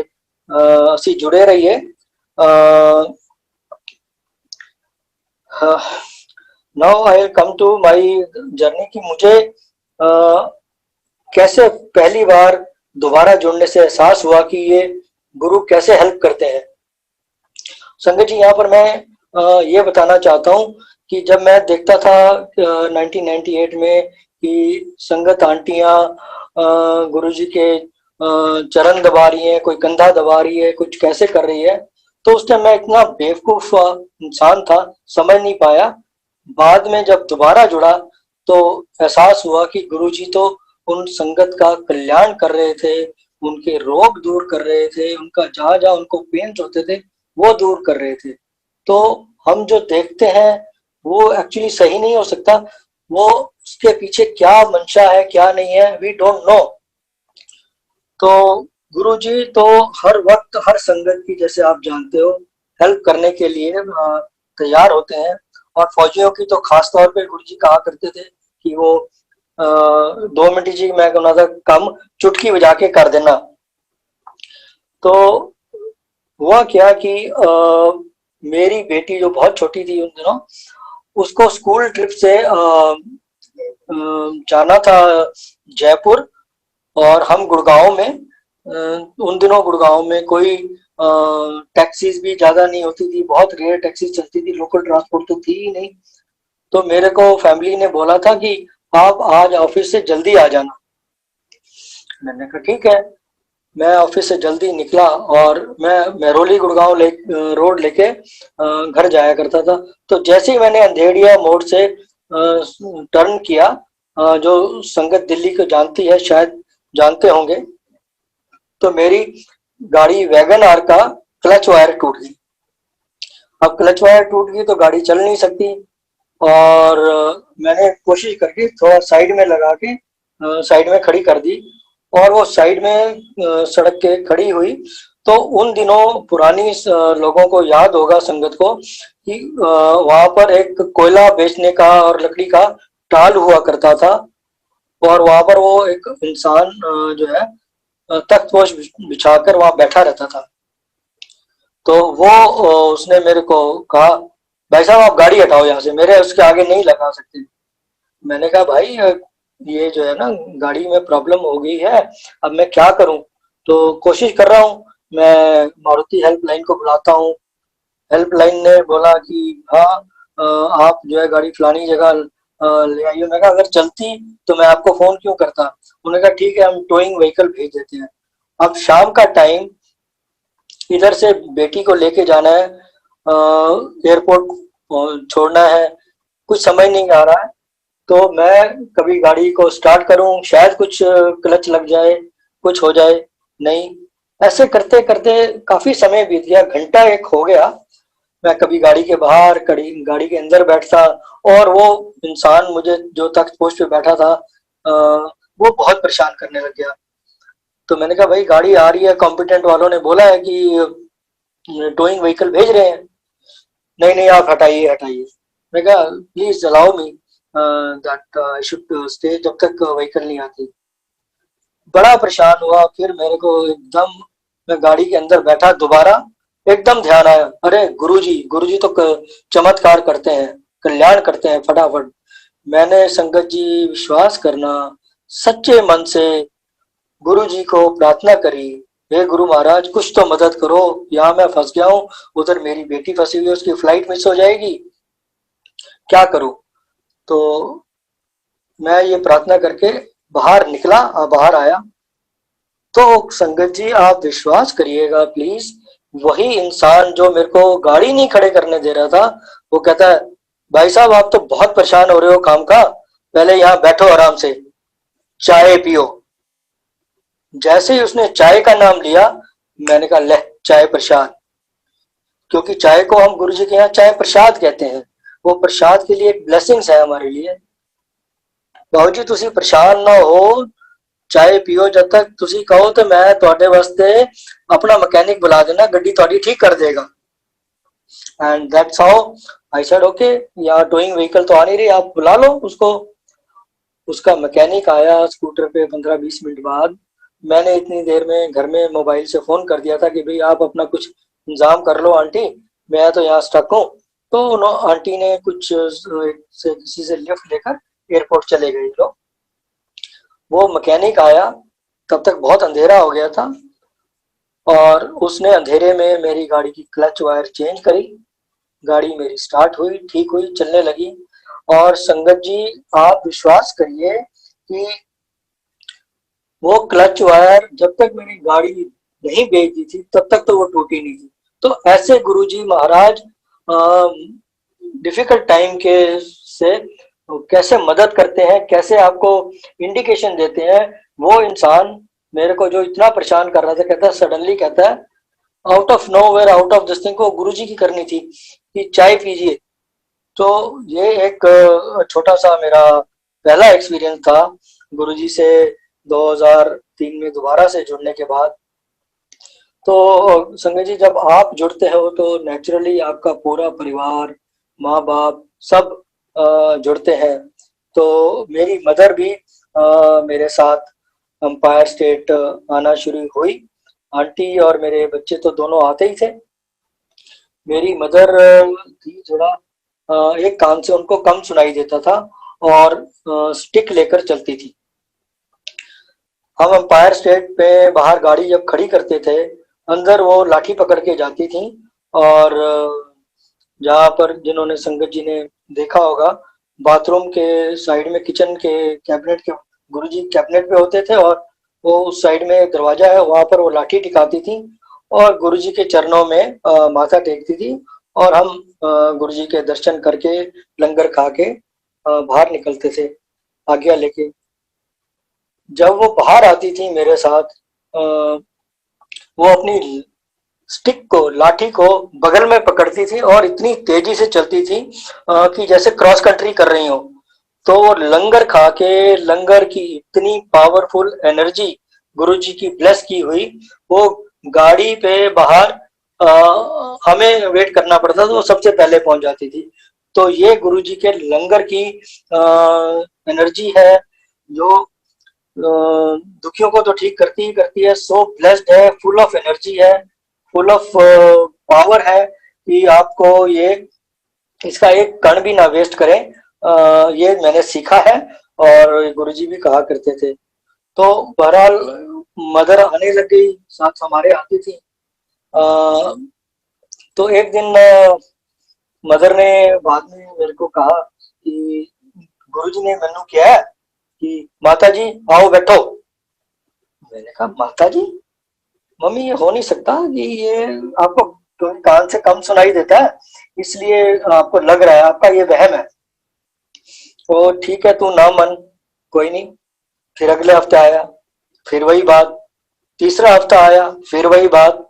असी जुड़े रहिए। Now I come to my journey कि मुझे कैसे पहली बार दोबारा जुड़ने से एहसास हुआ कि ये गुरु कैसे हेल्प करते हैं। संगत जी यहाँ पर मैं ये बताना चाहता हूँ कि जब मैं देखता था 1998 में कि संगत आंटियां गुरुजी के चरण दबा रही है, कोई कंधा दबा रही है, कुछ कैसे कर रही है, तो उस टाइम मैं इतना बेवकूफ इंसान था, समझ नहीं पाया। बाद में जब दोबारा जुड़ा तो एहसास हुआ कि गुरुजी तो उन संगत का कल्याण कर रहे थे, उनके रोग दूर कर रहे थे, उनका जहां जहां उनको पेन होते थे वो दूर कर रहे थे। तो हम जो देखते हैं वो एक्चुअली सही नहीं हो सकता, वो उसके पीछे क्या मंशा है क्या नहीं है, वी डोंट नो। तो गुरुजी तो हर वक्त हर संगत की, जैसे आप जानते हो, हेल्प करने के लिए तैयार होते हैं। और फौजियों की तो खास तौर पे गुरुजी कहा करते थे कि वो 2 मिनट जी मैं कहना था कम चुटकी बजा के कर देना। तो हुआ क्या कि मेरी बेटी जो बहुत छोटी थी उन दिनों, उसको स्कूल ट्रिप से जाना था जयपुर, और हम गुड़गांव में, उन दिनों गुड़गांव में कोई टैक्सीज भी ज्यादा नहीं होती थी, बहुत रेयर टैक्सीज चलती थी, लोकल ट्रांसपोर्ट तो थी ही नहीं। तो मेरे को फैमिली ने बोला था कि आप आज ऑफिस से जल्दी आ जाना। मैंने कहा ठीक है। मैं ऑफिस से जल्दी निकला और मैं मेहरौली गुड़गांव रोड लेके घर जाया करता था। तो जैसे ही मैंने अंधेड़िया मोड़ से टर्न किया, जो संगत दिल्ली को जानती है शायद जानते होंगे, तो मेरी गाड़ी वैगन आर का क्लच वायर टूट गई। अब क्लच वायर टूट गई तो गाड़ी चल नहीं सकती, और मैंने कोशिश करके थोड़ा साइड में लगा के साइड में खड़ी कर दी, और वो साइड में सड़क के खड़ी हुई। तो उन दिनों पुरानी लोगों को याद होगा संगत को कि वहां पर एक कोयला बेचने का और लकड़ी का टाल हुआ करता था, और वहां पर वो एक इंसान जो है तख्तपोश बिछाकर वहां बैठा रहता था। तो वो उसने मेरे को कहा भाई साहब आप गाड़ी हटाओ यहाँ से, मेरे उसके आगे नहीं लगा सकते। मैंने कहा भाई ये जो है ना गाड़ी में प्रॉब्लम हो गई है, अब मैं क्या करूं। तो कोशिश कर रहा हूं, मैं मारुति हेल्पलाइन को बुलाता हूं। हेल्पलाइन ने बोला कि हाँ आप जो है गाड़ी फलानी जगह ले आइए। मैं कहा अगर चलती तो मैं आपको फोन क्यों करता। उन्होंने कहा ठीक है हम टोइंग व्हीकल भेज देते हैं। अब शाम का टाइम, इधर से बेटी को लेके जाना है, एयरपोर्ट छोड़ना है, कुछ समझ नहीं आ रहा है। तो मैं कभी गाड़ी को स्टार्ट करूं, शायद कुछ क्लच लग जाए, कुछ हो जाए, नहीं। ऐसे करते करते काफी समय बीत गया, घंटा एक हो गया। मैं कभी गाड़ी के बाहर, कभी गाड़ी के अंदर बैठता, और वो इंसान मुझे जो तख्त पोस्ट पे बैठा था वो बहुत परेशान करने लग गया। तो मैंने कहा भाई गाड़ी आ रही है, कॉम्पिटेंट वालों ने बोला है कि टोइंग व्हीकल भेज रहे हैं। नहीं नहीं आप हटाइए हटाइए। मैं कहा please allow me that I should stay जब तक व्हीकल नहीं आती। बड़ा परेशान हुआ। फिर मेरे को एकदम, मैं गाड़ी के अंदर बैठा, दोबारा एकदम ध्यान आया, अरे गुरुजी तो चमत्कार करते हैं, कल्याण करते हैं फटाफट। मैंने संगत जी विश्वास करना, सच्चे मन से गुरुजी को प्रार्थना करी, हे गुरु महाराज कुछ तो मदद करो, यहाँ मैं फंस गया हूँ, उधर मेरी बेटी फंसी हुई है, उसकी फ्लाइट मिस हो जाएगी, क्या करूं। तो मैं ये प्रार्थना करके बाहर निकला और बाहर आया। तो संगत जी आप विश्वास करिएगा प्लीज, वही इंसान जो मेरे को गाड़ी नहीं खड़े करने दे रहा था, वो कहता है भाई साहब आप तो बहुत परेशान हो रहे हो काम का, पहले यहाँ बैठो आराम से, चाय पियो। जैसे ही उसने चाय का नाम लिया, मैंने कहा ले चाय प्रसाद, क्योंकि चाय को हम गुरु जी के यहाँ चाय प्रसाद कहते हैं, वो प्रसाद के लिए एक ब्लेसिंग्स है हमारे लिए। बाबू जी तुसी परेशान ना हो, चाय पियो, जब तक तुसी कहो तो मैं ਤੁਹਾਡੇ वास्ते अपना मैकेनिक बुला देना, गड्डी ਤੁਹਾਡੀ ठीक कर देगा। And that's how I said okay, यहाँ टोइंग व्हीकल तो आ नहीं रही, आप बुला लो उसको। उसका मैकेनिक आया स्कूटर पे 15-20 मिनट बाद। मैंने इतनी देर में घर में मोबाइल से फोन कर दिया था कि भाई आप अपना कुछ इंतजाम कर लो आंटी, मैं तो यहाँ स्टक हूँ। तो आंटी ने कुछ से किसी से लिफ्ट लेकर एयरपोर्ट चले गए लोग। वो मैकेनिक आया, तब तक बहुत अंधेरा हो गया था, और उसने अंधेरे में मेरी गाड़ी की क्लच वायर चेंज करी, गाड़ी मेरी स्टार्ट हुई, ठीक हुई, चलने लगी। और संगत जी आप विश्वास करिए कि वो क्लच वायर जब तक मैंने गाड़ी नहीं भेज दी थी तब तक तो वो टूटी नहीं थी। तो ऐसे गुरुजी महाराज डिफिकल्ट टाइम के से कैसे मदद करते हैं, कैसे आपको इंडिकेशन देते हैं। वो इंसान मेरे को जो इतना परेशान कर रहा था, कहता है सडनली, कहता है out of nowhere, out of this thing, को गुरुजी की करनी थी कि चाय पीजिए। तो ये एक छोटा सा मेरा पहला एक्सपीरियंस था गुरुजी से 2003 में दोबारा से जुड़ने के बाद। तो संजय जी जब आप जुड़ते हो तो नेचुरली आपका पूरा परिवार, माँ बाप सब जुड़ते हैं। तो मेरी मदर भी मेरे साथ एम्पायर स्टेट आना शुरू हुई। आंटी और मेरे बच्चे तो दोनों आते ही थे। मेरी मदर थी थोड़ा एक कान से उनको कम सुनाई देता था, और स्टिक लेकर चलती थी। हम एम्पायर स्टेट पे बाहर गाड़ी जब खड़ी करते थे, अंदर वो लाठी पकड़ के जाती थी, और जहाँ पर जिन्होंने संगत जी ने देखा होगा, बाथरूम के साइड में किचन के कैबिनेट के, गुरुजी कैबिनेट पे होते थे, और वो उस साइड में दरवाजा है, वहां पर वो लाठी टिकाती थी और गुरुजी के चरणों में माथा टेकती थी, और हम गुरुजी के दर्शन करके लंगर खा के बाहर निकलते थे आज्ञा लेके। जब वो बाहर आती थी मेरे साथ, वो अपनी स्टिक को, लाठी को बगल में पकड़ती थी और इतनी तेजी से चलती थी कि जैसे क्रॉस कंट्री कर रही हो। तो लंगर खा के, लंगर की इतनी पावरफुल एनर्जी गुरुजी की ब्लेस की हुई, वो गाड़ी पे बाहर हमें वेट करना पड़ता था, वो सबसे पहले पहुंच जाती थी। तो ये गुरुजी के लंगर की एनर्जी है जो दुखियों को तो ठीक करती ही करती है। सो ब्लेस्ड है, फुल ऑफ एनर्जी है, फुल ऑफ पावर है कि आपको ये, इसका एक कण भी ना वेस्ट करें। ये मैंने सीखा है, और गुरुजी भी कहा करते थे। तो बहरहाल मदर आने लग गई, साथ हमारे आती थी। तो एक दिन मदर ने बाद में मेरे को कहा कि गुरुजी ने मैनू किया है कि माता जी आओ बैठो। मैंने कहा माता जी, मम्मी ये हो नहीं सकता कि ये आपको कान से कम सुनाई देता है इसलिए आपको लग रहा है, आपका ये वहम है। तो ठीक है तू ना मन, कोई नहीं। फिर अगले हफ्ते आया, फिर वही बात। तीसरा हफ्ता आया, फिर वही बात।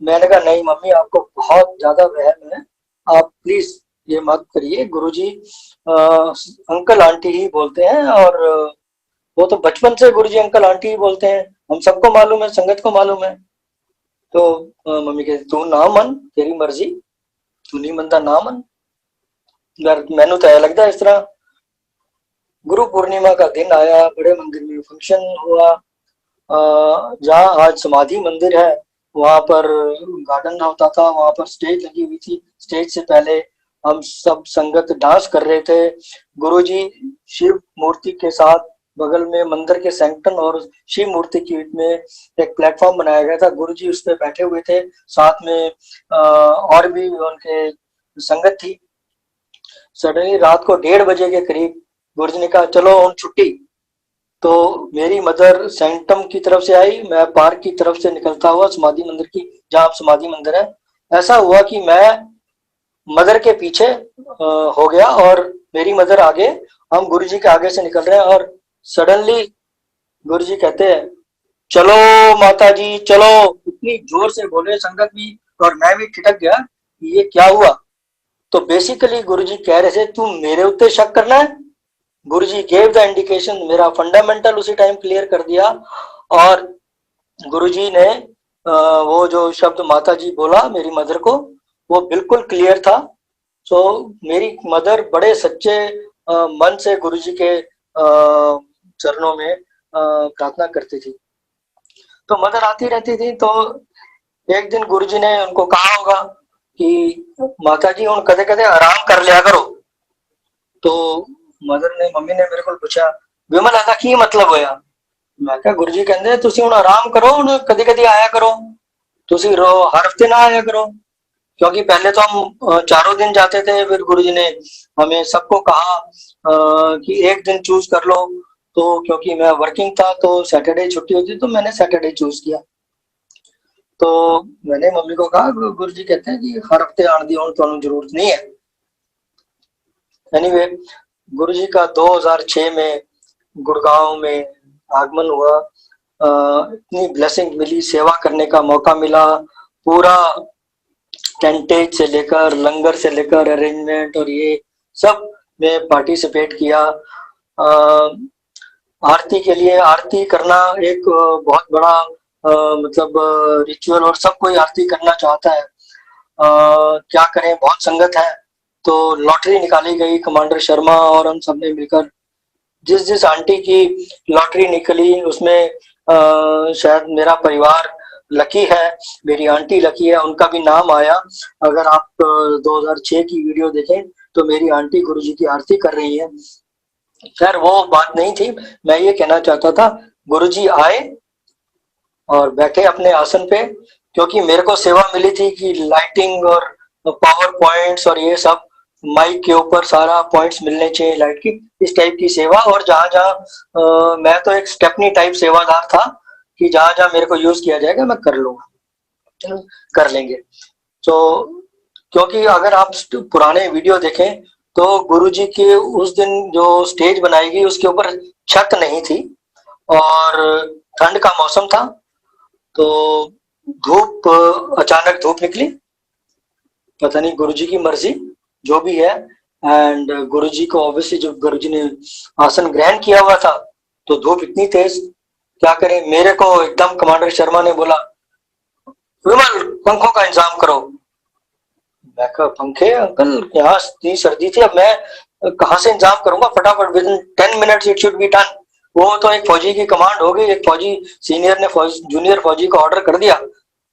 मैंने कहा नहीं मम्मी, आपको बहुत ज्यादा वहम है, आप प्लीज ये मत करिए। गुरुजी अंकल आंटी ही बोलते हैं, और वो तो बचपन से गुरुजी अंकल आंटी ही बोलते हैं, हम सबको मालूम है, संगत को मालूम है। तो मम्मी कहती तू ना मन, तेरी मर्जी, तू नहीं मनता ना मन। मैनू तो ऐ लगता इस तरह। गुरु पूर्णिमा का दिन आया, बड़े मंदिर में फंक्शन हुआ। जहाँ आज समाधि मंदिर है वहां पर गार्डन होता था, वहां पर स्टेज लगी हुई थी। स्टेज से पहले हम सब संगत डांस कर रहे थे। गुरुजी शिव मूर्ति के साथ बगल में मंदिर के सैंक्टन और शिव मूर्ति के बीच में एक प्लेटफॉर्म बनाया गया था। गुरुजी उस पर बैठे हुए थे, साथ में और भी उनके संगत थी। सडनली रात को 1:30 बजे के करीब गुरुजी ने कहा चलो हम छुट्टी। तो मेरी मदर सैंक्टम की तरफ से आई, मैं पार्क की तरफ से निकलता हुआ समाधि मंदिर की, जहाँ समाधि मंदिर है। ऐसा हुआ कि मैं मदर के पीछे हो गया और मेरी मदर आगे, हम गुरुजी के आगे से निकल रहे हैं। और सडनली गुरुजी कहते हैं चलो माता जी चलो। इतनी जोर से बोले संगत भी, और मैं भी ठिठक गया ये क्या हुआ। तो बेसिकली गुरुजी कह रहे थे तू मेरे उत्ते शक करना है। गुरुजी गेव द इंडिकेशन, मेरा फंडामेंटल उसी टाइम क्लियर कर दिया। और गुरुजी ने वो जो शब्द माता जी बोला मेरी मदर को, वो बिल्कुल क्लियर था। सो मेरी मदर बड़े सच्चे मन से गुरुजी के चरणों में प्रार्थना करती थी। तो मदर आती रहती थी। तो एक दिन गुरुजी ने उनको कहा होगा कि माता जी हुण कदे कदे आराम कर लिया करो। तो मम्मी ने मेरे को पूछा विमल ऐसा की मतलब होया। मैं कहा गुरुजी कहंदे तुसी हुण आराम करो, हुण कदी कदी आया करो, तुसी हर हफ्ते ना आया करो। क्योंकि पहले तो हम 4 दिन जाते थे, फिर गुरुजी ने हमें सबको कहा कि एक दिन चूज कर लो। तो क्योंकि मैं वर्किंग था तो सैटरडे छुट्टी होती, तो मैंने सैटरडे चूज किया। तो मैंने मम्मी को कहा गुरुजी कहते हैं कि हर हफ्ते आने की हुण तुहानू जरूरत नहीं है। एनीवे गुरुजी का 2006 में गुड़गांव में आगमन हुआ। इतनी ब्लेसिंग मिली, सेवा करने का मौका मिला। पूरा टेंटेज से लेकर लंगर से लेकर अरेंजमेंट और ये सब में पार्टिसिपेट किया। आरती के लिए, आरती करना एक बहुत बड़ा मतलब रिचुअल, और सब कोई आरती करना चाहता है। क्या करें, बहुत संगत है। तो लॉटरी निकाली गई, कमांडर शर्मा और हम सब ने मिलकर। जिस आंटी की लॉटरी निकली उसमें शायद मेरा परिवार लकी है, मेरी आंटी लकी है, उनका भी नाम आया। अगर आप 2006 की वीडियो देखें तो मेरी आंटी गुरुजी की आरती कर रही है। खैर वो बात नहीं थी, मैं ये कहना चाहता था गुरुजी आए और बैठे अपने आसन पे। क्योंकि मेरे को सेवा मिली थी कि लाइटिंग और पावर पॉइंट्स और ये सब माइक के ऊपर सारा पॉइंट्स मिलने चाहिए लाइट की, इस टाइप की सेवा। और जहां जहां मैं तो एक स्टेपनी टाइप सेवादार था कि जहां जहां मेरे को यूज किया जाएगा मैं कर लूंगा, कर लेंगे। तो क्योंकि अगर आप पुराने वीडियो देखें तो गुरुजी के उस दिन जो स्टेज बनाई गई उसके ऊपर छत नहीं थी और ठंड का मौसम था। तो धूप, अचानक धूप निकली, पता नहीं गुरुजी की मर्जी जो भी है। एंड गुरुजी को ऑब्वियसली जब गुरुजी ने आसन ग्रहण किया हुआ था तो धूप इतनी तेज, क्या करें। मेरे को एकदम कमांडर शर्मा ने बोला विमल पंखों का इंतजाम करो। मैं कहा पंखे अंकल, यहाँ इतनी सर्दी थी, अब मैं कहाँ से इंतजाम करूंगा, फटाफट with in 10 minutes it should be done. वो तो एक फौजी की कमांड हो गई, एक फौजी सीनियर ने जूनियर फौजी को ऑर्डर कर दिया।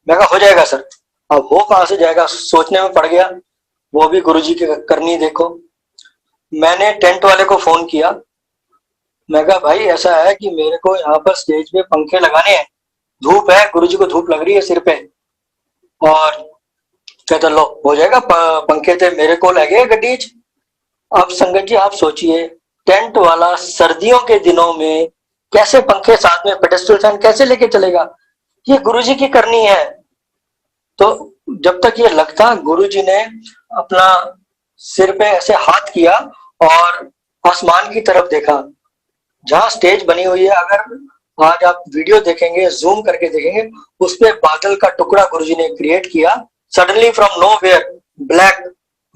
मैं कहा हो जाएगा सर। अब वो कहाँ से जाएगा, सोचने में पड़ गया। वो भी गुरुजी की करनी देखो। मैंने टेंट वाले को फोन किया मैं कहा भाई ऐसा है कि मेरे को यहाँ पर स्टेज पे पंखे लगाने हैं, धूप है, गुरुजी को धूप लग रही है सिर पे। और कहता लो हो जाएगा, पंखे थे मेरे को लगे गड्डी च। अब संगत जी आप सोचिए, टेंट वाला सर्दियों के दिनों में कैसे पंखे साथ में, पेडेस्टल फैन कैसे लेके चलेगा, ये गुरुजी की करनी है। तो जब तक ये लगता, गुरुजी ने अपना सिर पे ऐसे हाथ किया और आसमान की तरफ देखा जहां स्टेज बनी हुई है। अगर आज आप वीडियो देखेंगे, जूम करके देखेंगे, उस पे बादल का टुकड़ा गुरुजी ने क्रिएट किया। सडनली फ्रॉम नोवेयर ब्लैक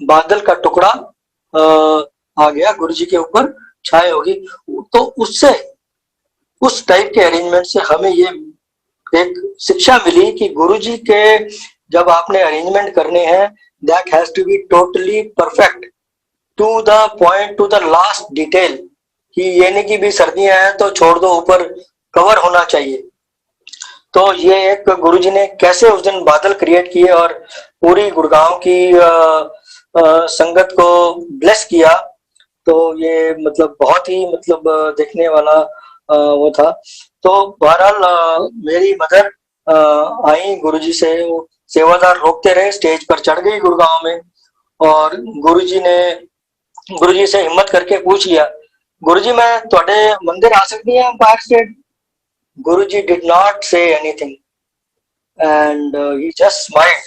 बादल का टुकड़ा आ गया, गुरुजी के ऊपर छाए होगी। तो उससे, उस टाइप के अरेंजमेंट से हमें ये एक शिक्षा मिली कि गुरुजी के जब आपने अरेंजमेंट करने हैं, that has to be totally perfect, to the point, to the last detail. कि ये नहीं कि भी सर्दियां हैं तो छोड़ दो, ऊपर कवर होना चाहिए। तो ये एक गुरुजी ने कैसे उस दिन बादल क्रिएट किए और पूरी गुड़गांव की संगत को ब्लेस किया, तो ये मतलब बहुत ही मतलब देखने वाला वो था। तो बहरहाल मेरी मदर आई गुरुजी से, सेवादार रोकते रहे, स्टेज पर चढ़ गई गुड़गांव में। और गुरुजी से हिम्मत करके पूछ लिया, गुरुजी मैं थोड़े मंदिर आ सकती है Empire State? Guruji did not say anything and he just smiled.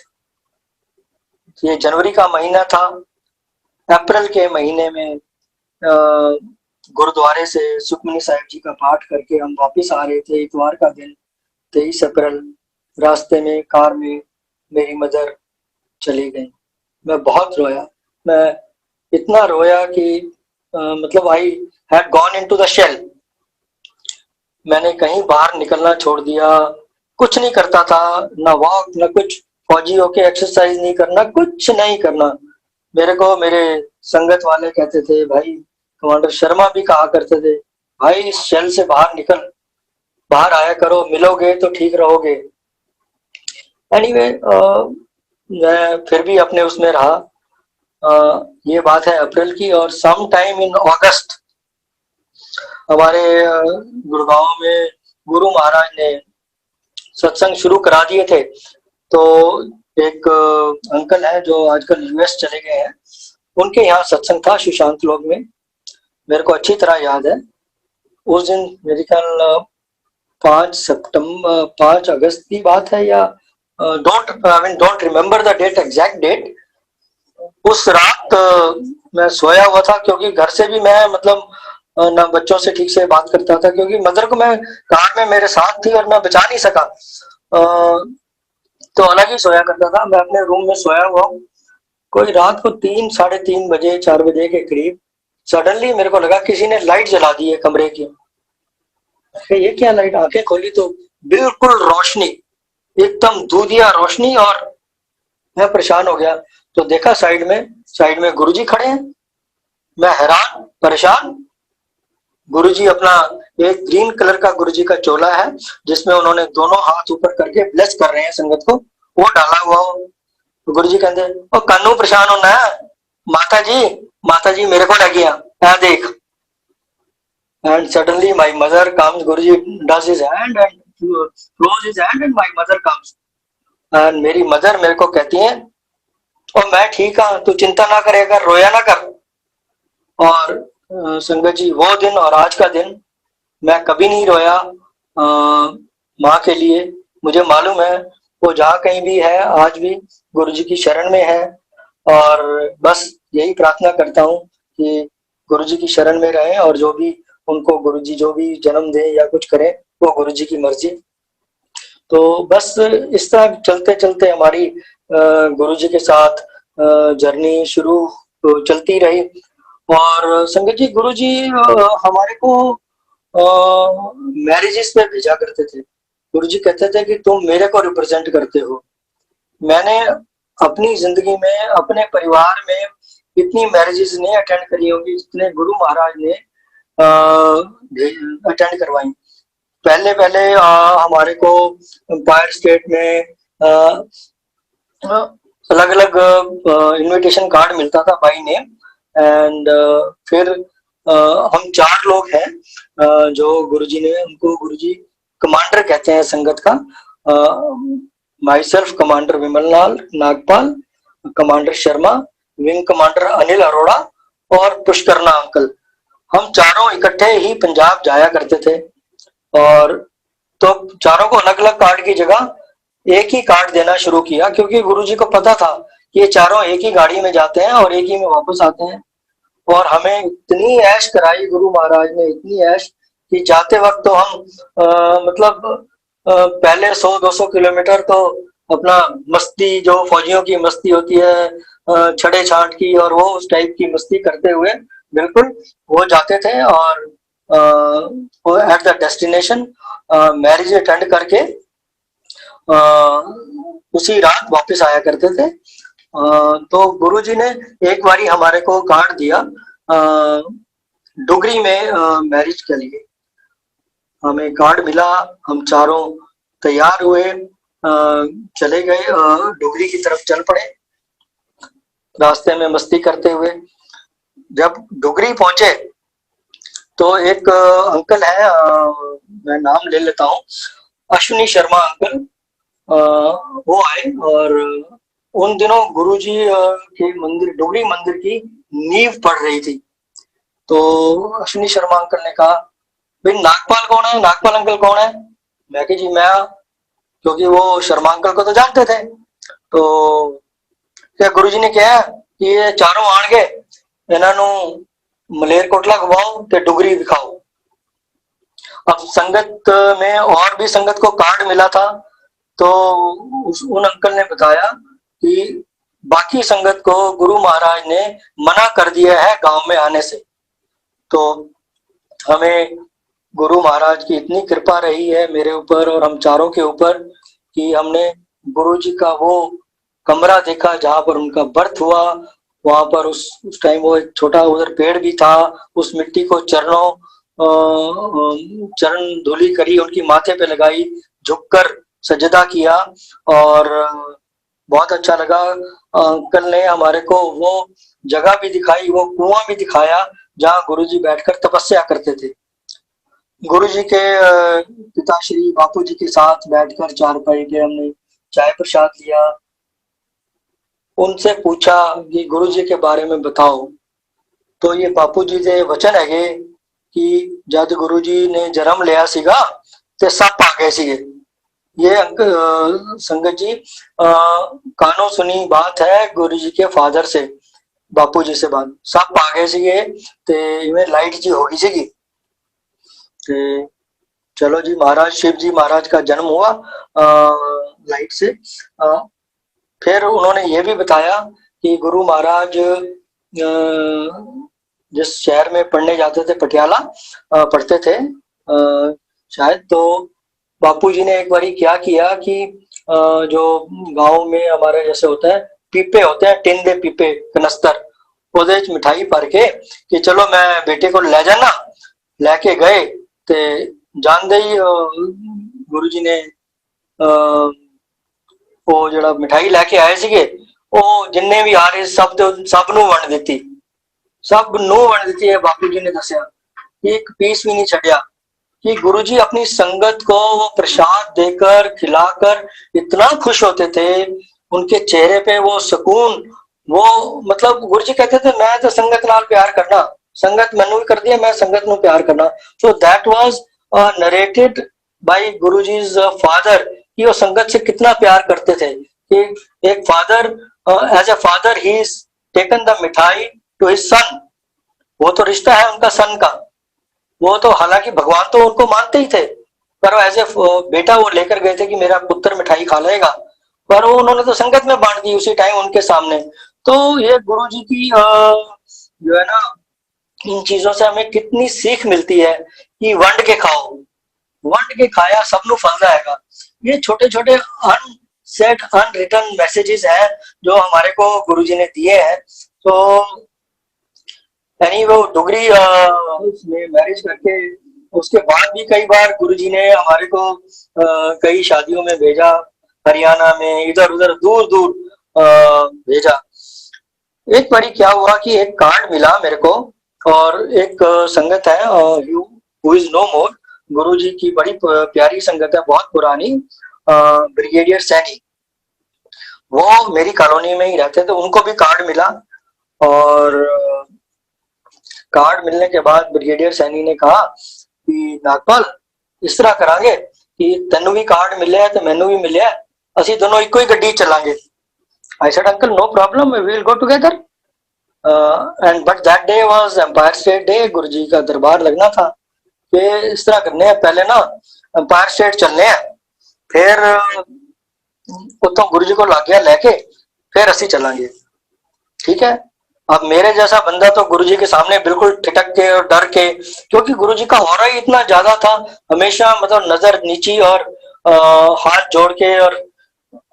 ये जनवरी का महीना था। अप्रैल के महीने में गुरुद्वारे से सुखमनी साहिब जी का पाठ करके हम वापस आ रहे थे, इतवार का दिन 23 अप्रैल। रास्ते में कार में मेरी मदर चली गई। मैं बहुत रोया, मैं इतना रोया कि मतलब I had gone into the shell. मैंने कहीं बाहर निकलना छोड़ दिया, कुछ नहीं करता था, ना वॉक ना कुछ, फौजी होके एक्सरसाइज नहीं करना, कुछ नहीं करना। मेरे को मेरे संगत वाले कहते थे, भाई कमांडर शर्मा भी कहा करते थे, भाई इस शेल से बाहर निकल, बाहर आया करो, मिलोगे तो ठीक रहोगे। एनीवे मैं फिर भी अपने उसमें रहा। ये बात है अप्रैल की। और सम टाइम इन अगस्त हमारे गुड़गांव में गुरु महाराज ने सत्संग शुरू करा दिए थे। तो एक अंकल है जो आजकल यूएस चले गए हैं, उनके यहाँ सत्संग था सुशांत लोग में। मेरे को अच्छी तरह याद है, उस दिन मेरे ख्याल 5 अगस्त की बात है, या don't remember the date, exact date. उस रात मैं सोया हुआ था, क्योंकि घर से भी मैं मतलब ना बच्चों से ठीक से बात करता था, क्योंकि मदर को मैं कार में मेरे साथ थी और मैं बचा नहीं सका। तो अलग ही सोया करता था। मैं अपने रूम में सोया हुआ हूँ, कोई रात को 3, साढ़े 3 बजे, 4 बजे के करीब सडनली मेरे को लगा किसी ने लाइट जला दी है कमरे की। ये क्या लाइट? आंखें खोली तो बिल्कुल रोशनी, एकदम दूधिया रोशनी, और मैं परेशान हो गया। तो देखा साइड में गुरुजी खड़े हैं। मैं हैरान परेशान। गुरुजी अपना एक ग्रीन कलर का गुरुजी का चोला है, जिसमें उन्होंने दोनों हाथ ऊपर करके ब्लेस कर रहे हैं संगत को, वो डाला हुआ हो। तो गुरुजी कहते, ओ कानू परेशान होना है, माता जी मेरे को लग गया, मैं देख। And suddenly my mother comes, Guruji does his hand and close his hand and my mother comes. And मेरी मदर मेरे को कहती है, और मैं ठीक हाँ, तू चिंता ना करेगा, रोया ना कर। और संगत जी वो दिन और आज का दिन मैं कभी नहीं रोया माँ के लिए। मुझे मालूम है वो जहाँ कहीं भी है आज भी गुरुजी की शरण में है। और बस यही प्रार्थना करता हूँ कि गुरुजी की शरण में रहें, और जो भी उनको गुरुजी जो भी जन्म दे या कुछ करे वो गुरुजी की मर्जी। तो बस इस तरह चलते चलते हमारी गुरुजी के साथ जर्नी शुरू चलती रही। और संगत जी गुरुजी हमारे को मैरिजेस पे भेजा करते थे। गुरुजी कहते थे कि तुम मेरे को रिप्रेजेंट करते हो। मैंने अपनी जिंदगी में, अपने परिवार में इतनी मैरिजेस नहीं अटेंड करी होंगी जितने गुरु महाराज ने अटेंड करवाई। पहले हमारे को एम्पायर स्टेट में अलग अलग इनविटेशन कार्ड मिलता था बाई नेम। एंड फिर हम 4 लोग हैं जो गुरुजी ने, उनको गुरुजी कमांडर कहते हैं संगत का। My self commander Vimal Lal Nagpal, commander Sharma, wing commander Anil Arora और पुष्करना अंकल। हम चारों इकट्ठे ही पंजाब जाया करते थे और तो चारों को अलग अलग कार्ड की जगह एक ही कार्ड देना शुरू किया, क्योंकि गुरुजी को पता था कि ये चारों एक ही गाड़ी में जाते हैं और एक ही में वापस आते हैं। और हमें इतनी ऐश कराई गुरु महाराज ने, इतनी ऐश कि जाते वक्त तो हम मतलब पहले 100-200 किलोमीटर तो अपना मस्ती, जो फौजियों की मस्ती होती है छड़े छांट की, और वो उस टाइप की मस्ती करते हुए बिल्कुल वो जाते थे। और at the destination marriage attend करके उसी रात वापस आया करते थे। तो गुरुजी ने एक बारी हमारे को कार्ड दिया डुगरी में मैरिज के लिए। हमें कार्ड मिला, हम चारों तैयार हुए, चले गए, डुगरी की तरफ चल पड़े रास्ते में मस्ती करते हुए। जब डुगरी पहुंचे तो एक अंकल है, मैं नाम ले लेता हूँ, अश्विनी शर्मा अंकल, वो आए। और उन दिनों गुरुजी के मंदिर, डुगरी मंदिर की नींव पड़ रही थी। तो अश्विनी शर्मा अंकल ने कहा, भाई नागपाल कौन है, नागपाल अंकल कौन है? मैं कि जी मैं, क्योंकि वो शर्मा अंकल को तो जानते थे। तो क्या गुरुजी ने कहा कि ये चारों आण गए, इन्हों मलेरकोटला घुमाओ ते डुगरी दिखाओ। अब संगत में और भी संगत को कार्ड मिला था, तो उन अंकल ने बताया कि बाकी संगत को गुरु महाराज ने मना कर दिया है गांव में आने से। तो हमें गुरु महाराज की इतनी कृपा रही है मेरे ऊपर और हम चारों के ऊपर कि हमने गुरु जी का वो कमरा देखा जहां पर उनका बर्थ हुआ। वहां पर उस टाइम वो एक छोटा उधर पेड़ भी था, उस मिट्टी को चरण धूली करी, उनकी माथे पे लगाई, झुककर सजदा किया और बहुत अच्छा लगा। अंकल ने हमारे को वो जगह भी दिखाई, वो कुआं भी दिखाया जहाँ गुरुजी बैठकर तपस्या करते थे। गुरुजी के पिताश्री बापू जी के साथ बैठकर चारपाई पे हमने चाय प्रसाद लिया। उनसे पूछा कि गुरुजी के बारे में बताओ। तो ये बापू जी के वचन है कि जब गुरुजी ने जन्म लिया सीगा ते सप आ गए सीगे। ये संगत जी कानों सुनी बात है गुरुजी के फादर से, बापू जी से बात, सप आ गए सीगे ते इवें लाइट जी होगी सीगी। चलो जी, महाराज शिव जी महाराज का जन्म हुआ लाइट से। फिर उन्होंने ये भी बताया कि गुरु महाराज जिस शहर में पढ़ने जाते थे, पटियाला पढ़ते थे शायद, तो बापूजी ने एक बारी क्या किया कि जो गांव में हमारे जैसे होता है पीपे होते हैं, टिन दे पीपे कनस्तर, ਉਹਦੇ ਵਿੱਚ मिठाई भर के कि चलो मैं बेटे को ले जाना, लेके गए ते जानदे ही गुरु जी ने वो जड़ा मिठाई लैके आए सीगे, ਉਹ जिन्ने भी आ रहे सब ਨੂੰ ਵੰਡ ਦਿੱਤੀ, सब ਨੂੰ ਵੰਡ ਦਿੱਤੀ है। बापू जी ने दसिया एक पीस भी नहीं छड़िया कि गुरुजी अपनी संगत को वो प्रसाद देकर खिलाकर इतना खुश होते थे, उनके चेहरे पे वो सुकून, वो मतलब गुरुजी कहते थे मैं तो संगत नाल प्यार करना, संगत मैनू भी कर दिया, मैं संगत नू प्यार करना। So that was narrated by Guruji's father कि वो संगत से कितना प्यार करते थे कि एक father as a father he is taken the mithai to his son. वो तो रिश्ता है उनका सन का, वो तो हालांकि भगवान तो उनको मानते ही थे, पर एज ए बेटा वो लेकर गए थे कि मेरा पुत्र मिठाई खा लेगा, पर वो उन्होंने तो संगत में बांट दी उसी टाइम उनके सामने। तो ये गुरु जी की जो है ना, इन चीजों से हमें कितनी सीख मिलती है कि वंड के खाओ, वंड के खाया सबनू फल जाएगा। ये छोटे छोटे अनसेड अनरिटन मैसेजेस हैं जो हमारे को गुरु जी ने दिए हैं। तो यानी वो डुगरी में मैरिज करके उसके बाद भी कई बार गुरुजी ने हमारे को कई शादियों में भेजा, हरियाणा में, इधर उधर दूर दूर भेजा। एक बारी क्या हुआ कि एक कार्ड मिला मेरे को और एक संगत है हु इज नो मोर, गुरु जी की बड़ी प्यारी संगत है, बहुत पुरानी, ब्रिगेडियर सैनी, वो मेरी कॉलोनी में ही रहते थे, उनको भी कार्ड मिला। और कार्ड मिलने के बाद ब्रिगेडियर सैनी ने कहा कि नागपाल इस तरह करांगे कि तेनू भी कार्ड मिले ते मैनू भी मिले, ਅਸੀਂ दोनों इको ही गड्डी चलांगे। I said, uncle, no problem, we will go together. And but that day was Empire State Day, गुरु जी का दरबार लगना था। फिर इस तरह करने हैं, पहले ना एम्पायर स्टेट चलने हैं, फिर उतो गुरु जी को ला गया लेके फिर असी चलांगे, ठीक है। अब मेरे जैसा बंदा तो गुरु जी के सामने बिल्कुल ठिठक के और डर के, क्योंकि गुरु जी का ऑरा ही इतना ज्यादा था, हमेशा मतलब नजर नीची और हाथ जोड़ के, और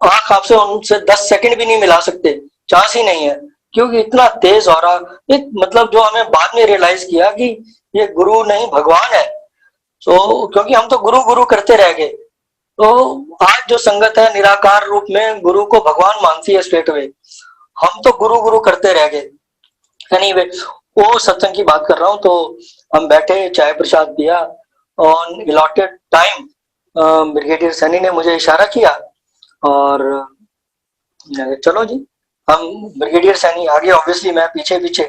आंख आपसे उनसे 10 सेकंड भी नहीं मिला सकते, चांस ही नहीं है, क्योंकि इतना तेज ऑरा। मतलब जो हमें बाद में रियलाइज किया कि ये गुरु नहीं भगवान है। तो क्योंकि हम तो गुरु गुरु करते रह गए, तो आज जो संगत है निराकार रूप में गुरु को भगवान मानती है स्ट्रेट वे, हम तो गुरु गुरु करते रह गए। एनीवे, वो सत्संग की बात कर रहा हूँ। तो हम बैठे, चाय प्रसाद पिया, on allotted time brigadier Saini ने मुझे इशारा किया और चलो जी, हम ब्रिगेडियर सैनी आगे, ऑब्वियसली मैं पीछे पीछे।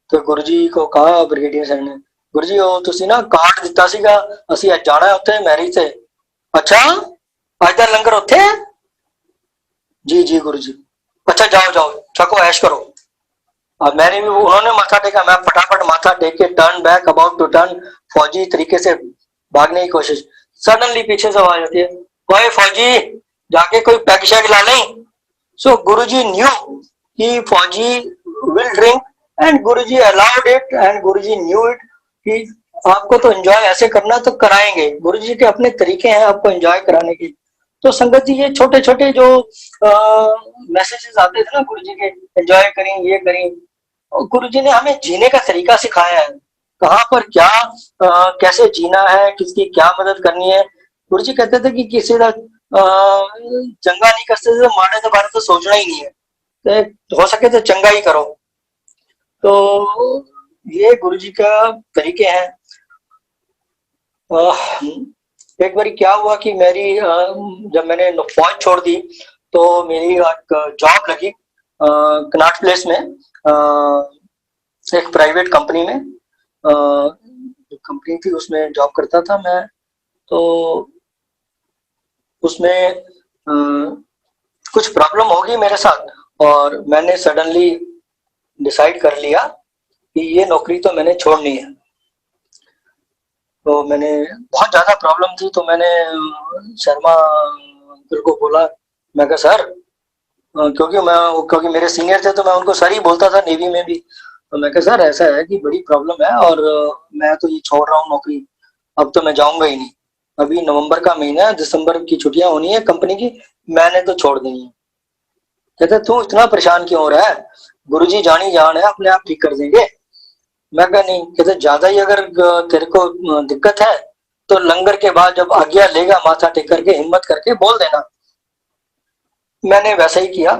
तो गुरु जी को कहा ब्रिगेडियर सैनी ने, गुरु जी ਉਹ ਤੁਸੀਂ ਨਾ ਕਾਰਡ ਦਿੱਤਾ ਸੀਗਾ, ਅਸੀਂ ਅੱਜ ਜਾਣਾ ਉੱਥੇ ਮੈਰਿਜ ਤੇ। अच्छा, आज ਦਾ लंगर ਉੱਥੇ है? जी जी गुरु जी। अच्छा, जाओ जाओ, छको ऐश करो। अब मैंने भी, उन्होंने माथा टेका, मैं फटाफट माथा टेक के turn back, about to turn, फौजी तरीके से भागने की कोशिश। सडनली पीछे से आवाज आती है, ओए फौजी, जाके कोई पैग शैग ला लें। सो गुरुजी न्यू कि फौजी will drink, and Guruji allowed it, and Guruji knew it कि आपको तो एंजॉय ऐसे करना तो कराएंगे। गुरुजी के अपने तरीके हैं आपको एंजॉय कराने के। तो संगत जी, ये छोटे छोटे जो मैसेजेस आते थे ना गुरु जी के, एंजॉय करें, ये करें, गुरु जी ने हमें जीने का तरीका सिखाया है, कहाँ पर क्या कैसे जीना है, किसकी क्या मदद करनी है। गुरु जी कहते थे कि किसी का चंगा नहीं करते थे, मारे के बारे तो सोचना ही नहीं है, तो हो सके तो चंगा ही करो। तो ये गुरु जी का तरीके हैं। एक बार क्या हुआ कि मेरी जब मैंने फौज छोड़ दी तो मेरी जॉब लगी कनॉट प्लेस में, एक प्राइवेट कंपनी में, कंपनी थी उसमें जॉब करता था मैं। तो उसमें कुछ प्रॉब्लम होगी मेरे साथ और मैंने सडनली डिसाइड कर लिया कि ये नौकरी तो मैंने छोड़नी है। तो मैंने, बहुत ज्यादा प्रॉब्लम थी, तो मैंने शर्मा अंकल को बोला, मैं कहा सर, क्योंकि मेरे सीनियर थे तो मैं उनको सर ही बोलता था नेवी में भी। तो मैं कहा सर ऐसा है कि बड़ी प्रॉब्लम है और मैं तो ये छोड़ रहा हूँ नौकरी, अब तो मैं जाऊंगा ही नहीं। अभी नवंबर का महीना है, दिसंबर की छुट्टियां होनी है कंपनी की, मैंने तो छोड़ देनी है। कहते तू इतना परेशान क्यों हो रहा है, गुरुजी जान ही जान है, अपने आप ठीक कर देंगे। मैं कहा नहीं। कहते ज्यादा ही अगर तेरे को दिक्कत है तो लंगर के बाद जब आज्ञा लेगा माथा टेक करके हिम्मत करके बोल देना। मैंने वैसा ही किया।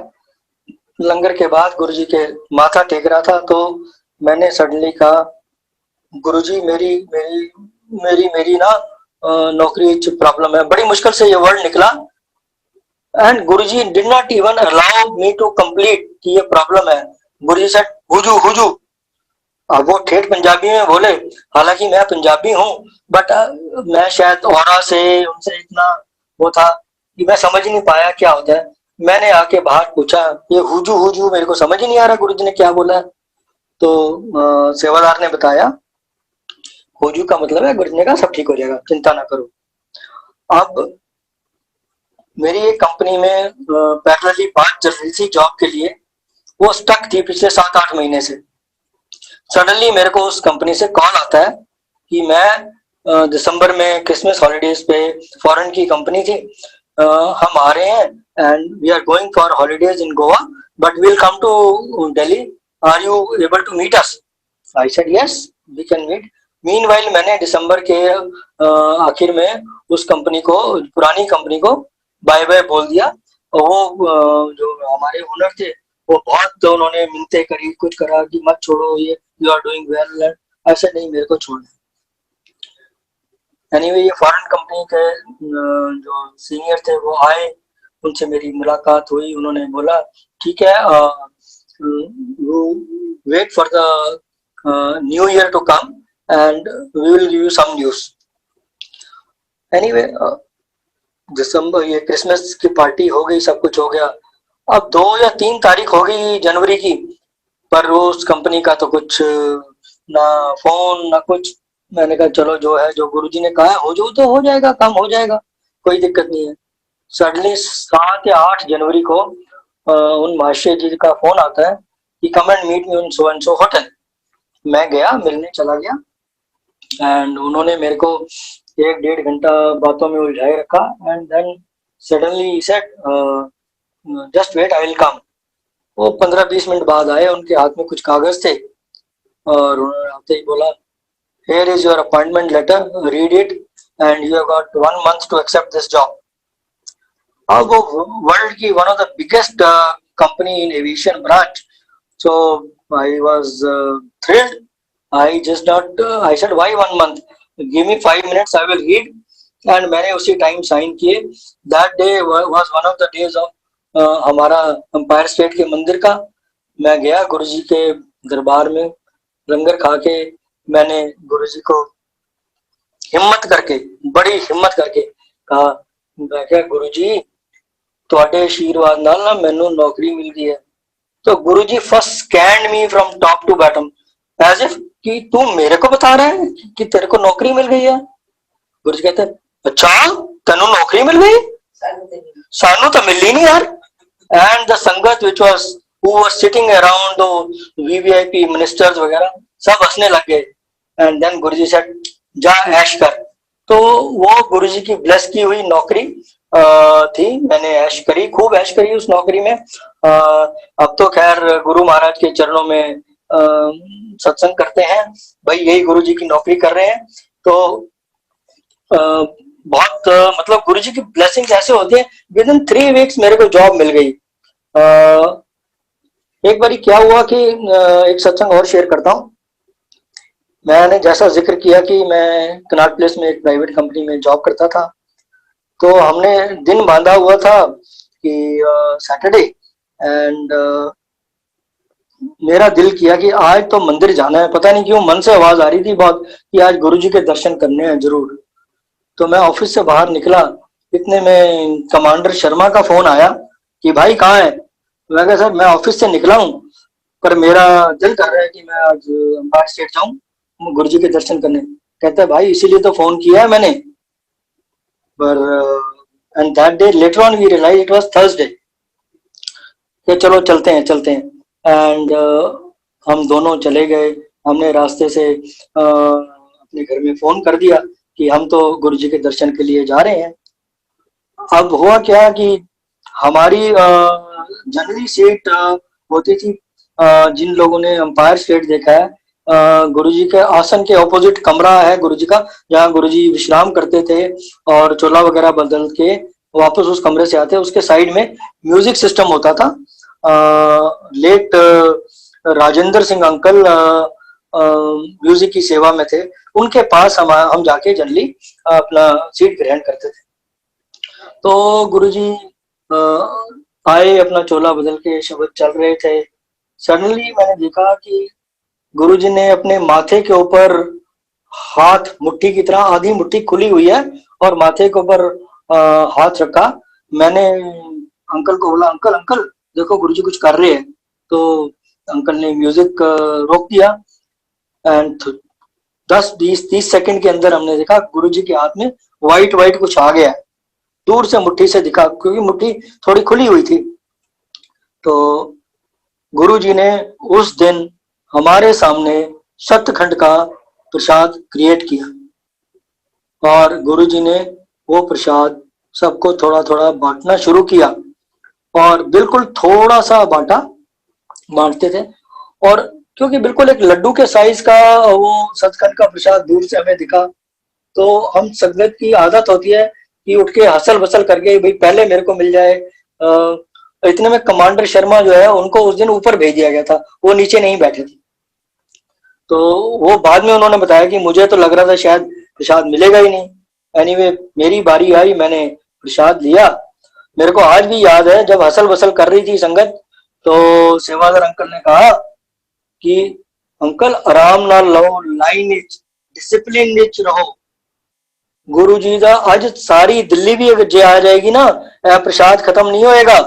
लंगर के बाद गुरुजी के माथा टेक रहा था तो मैंने सडनली कहा, गुरुजी मेरी मेरी मेरी मेरी ना नौकरी प्रॉब्लम है। बड़ी मुश्किल से ये वर्ड निकला, and Guruji did not even allow me to complete कि ये प्रॉब्लम है। गुरुजी सेड हुजू हुजू। अब वो ठेठ पंजाबी में बोले, हालांकि मैं पंजाबी हूँ, बट मैं शायद औरा से उनसे इतना वो था कि मैं समझ नहीं पाया क्या होता है। मैंने आके बाहर पूछा, ये हुजू हुजू मेरे को समझ ही नहीं आ रहा गुरुजी ने क्या बोला है। तो सेवादार ने बताया, हुजू का मतलब है गुरुजी ने कहा सब ठीक हो जाएगा, चिंता ना करो। अब मेरी एक कंपनी में पैरेलली बात चल रही थी जॉब के लिए, वो स्टक थी पिछले 7-8 महीने से। सडनली मेरे को उस कंपनी से कॉल आता है कि मैं दिसंबर में क्रिसमस हॉलीडेज पे, फॉरेन की कंपनी थी, हम आ रहे हैं and we are going for holidays in Goa but we will come to Delhi, are you able to meet us? I said yes we can meet. Meanwhile मैंने दिसंबर के आखिर में उस कंपनी को, पुरानी कंपनी को बाय बाय बोल दिया। और वो जो हमारे ओनर थे वो बहुत, तो उन्होंने मिन्नतें करी, कुछ करा कि मत छोड़ो, ये यू आर डूइंग वेल, ऐसे नहीं मेरे को छोड़ना। एनीवे ये फॉरेन कंपनी के जो सीनियर थे वो आए, उनसे मेरी मुलाकात हुई। उन्होंने बोला ठीक है, you wait for the new year to come and we will give you some news. Anyway, दिसंबर ये क्रिसमस की पार्टी हो गई, सब कुछ हो गया। अब 2 या 3 तारीख हो गई जनवरी की, पर उस कंपनी का तो कुछ ना फोन ना कुछ। मैंने कहा चलो जो है, जो गुरुजी ने कहा है हो जो तो हो जाएगा, काम हो जाएगा, कोई दिक्कत नहीं है। सडनली 7 या 8 जनवरी को उन महाशय जी का फोन आता है कि come and meet me in so and so hotel. मैं गया, मिलने चला गया, एंड उन्होंने मेरे को 1-1.5 घंटा बातों में उलझाए रखा। And then suddenly said just wait I will come. वो 15-20 मिनट बाद आए, उनके हाथ में कुछ कागज थे और उन्होंने आते ही बोला here is your appointment letter, read it and you have got 1 month to accept this job. अब वो वर्ल्ड की one of the biggest company in aviation branch, so I was thrilled. I just not I said why 1 month, give me 5 minutes, I will read, and मैंने उसी time sign किए। That day was one of the days of हमारा empire state के मंदिर का। मैं गया गुरुजी के दरबार में, लंगर खा के मैंने गुरुजी को हिम्मत करके, बड़ी हिम्मत करके कहा, मैं क्या गुरुजी ਤੁਹਾਡੇ आशीर्वाद नाल ना मैनू नौकरी मिल गई है। तो Guruji first scanned me from top to bottom as if कि तू मेरे को बता रहा है कि तेरे को नौकरी मिल गई है। गुरुजी कहते हैं अच्छा तेनू नौकरी मिल गई, सानू तो मिली नहीं यार। एंड द संगत which was who was sitting around the VVIP ministers वगैरह सब हंसने लग गए। एंड देन गुरुजी सेड जा ऐश कर। तो वो गुरुजी की ब्लेस की हुई नौकरी थी। मैंने ऐश करी, खूब ऐश करी उस नौकरी में। अब तो खैर गुरु महाराज के चरणों में सत्संग करते हैं, भाई यही गुरु जी की नौकरी कर रहे हैं। तो बहुत मतलब गुरु जी की ब्लेसिंग ऐसे होती है, विद इन 3 वीक्स मेरे को जॉब मिल गई। एक बारी क्या हुआ कि एक सत्संग और शेयर करता हूँ। मैंने जैसा जिक्र किया कि मैं कनॉट प्लेस में एक प्राइवेट कंपनी में जॉब करता था, तो हमने दिन बांधा हुआ था कि सैटरडे, एंड मेरा दिल किया कि आज तो मंदिर जाना है। पता नहीं क्यों मन से आवाज आ रही थी बहुत कि आज गुरुजी के दर्शन करने हैं जरूर। तो मैं ऑफिस से बाहर निकला, इतने में कमांडर शर्मा का फोन आया कि भाई कहाँ है। मैं कहा सर मैं ऑफिस से निकला हूँ, पर मेरा दिल कर रहा है कि मैं आज एम्पायर स्टेट जाऊँ गुरुजी के दर्शन करने। कहता है भाई इसीलिए तो फोन किया है मैंने, पर and that day later on we realise it was Thursday कि चलो चलते हैं। एंड हम दोनों चले गए। हमने रास्ते से अपने घर में फोन कर दिया कि हम तो गुरुजी के दर्शन के लिए जा रहे हैं। अब हुआ क्या कि हमारी जनरली सीट होती थी, जिन लोगों ने एम्पायर स्टेट देखा है, गुरुजी के आसन के ऑपोजिट कमरा है गुरुजी का, जहाँ गुरुजी विश्राम करते थे और चोला वगैरह बदल के वापस उस कमरे से आते। उसके साइड में म्यूजिक सिस्टम होता था। Late Rajendra Singh uncle music की सेवा में थे, उनके पास हम जाके जनरली अपना सीट ग्रहण करते थे। तो गुरुजी आए, अपना चोला बदल के शब्द चल रहे थे। सडनली मैंने देखा कि गुरुजी ने अपने माथे के ऊपर हाथ मुट्ठी की तरह, आधी मुट्ठी खुली हुई है और माथे के ऊपर हाथ रखा। मैंने अंकल को बोला अंकल अंकल देखो गुरुजी कुछ कर रहे हैं। तो अंकल ने म्यूजिक रोक दिया एंड 10-20-30 सेकंड के अंदर हमने देखा गुरुजी के हाथ में वाइट कुछ आ गया। दूर से मुट्ठी से दिखा, क्योंकि मुट्ठी थोड़ी खुली हुई थी। तो गुरुजी ने उस दिन हमारे सामने सतखंड का प्रसाद क्रिएट किया और गुरुजी ने वो प्रसाद सबको थोड़ा थोड़ा बांटना शुरू किया और बिल्कुल थोड़ा सा बांटते थे। और क्योंकि बिल्कुल एक लड्डू के साइज का वो सतखंड का प्रसाद दूर से हमें दिखा, तो हम संगत की आदत होती है कि उठ के हसल बसल करके भाई पहले मेरे को मिल जाए। इतने में कमांडर शर्मा जो है उनको उस दिन ऊपर भेज दिया गया था, वो नीचे नहीं बैठे थे। तो वो बाद में उन्होंने बताया कि मुझे तो लग रहा था शायद प्रसाद मिलेगा ही नहीं। एनीवे मेरी बारी आई, मैंने प्रसाद लिया। मेरे को आज भी याद है जब हसल बसल कर रही थी संगत, तो सेवादार अंकल ने कहा कि अंकल आराम ना लो, लाइन विच डिसिप्लिन विच रहो। गुरु जी का आज सारी दिल्ली भी अगर जे आ जाएगी ना, प्रसाद खत्म नहीं होएगा।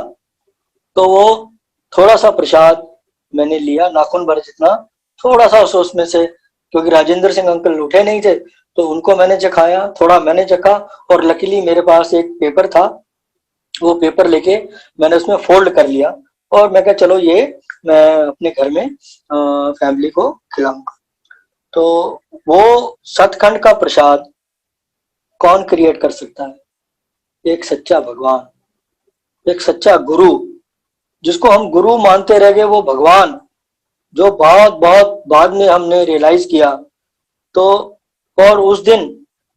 तो वो थोड़ा सा प्रसाद मैंने लिया, नाखून भर जितना, थोड़ा सा उसमें से, क्योंकि राजेंद्र सिंह अंकल उठे नहीं थे, तो उनको मैंने चखाया, थोड़ा मैंने चखा, और लकीली मेरे पास एक पेपर था, वो पेपर लेके मैंने उसमें फोल्ड कर लिया, और मैं कहा चलो ये मैं अपने घर में फैमिली को खिलाऊंगा। तो वो सतखंड का प्रसाद कौन क्रिएट कर सकता है? एक सच्चा भगवान, एक सच्चा गुरु, जिसको हम गुरु मानते रह गए, वो भगवान, जो बहुत बहुत बाद में हमने रियलाइज किया। तो और उस दिन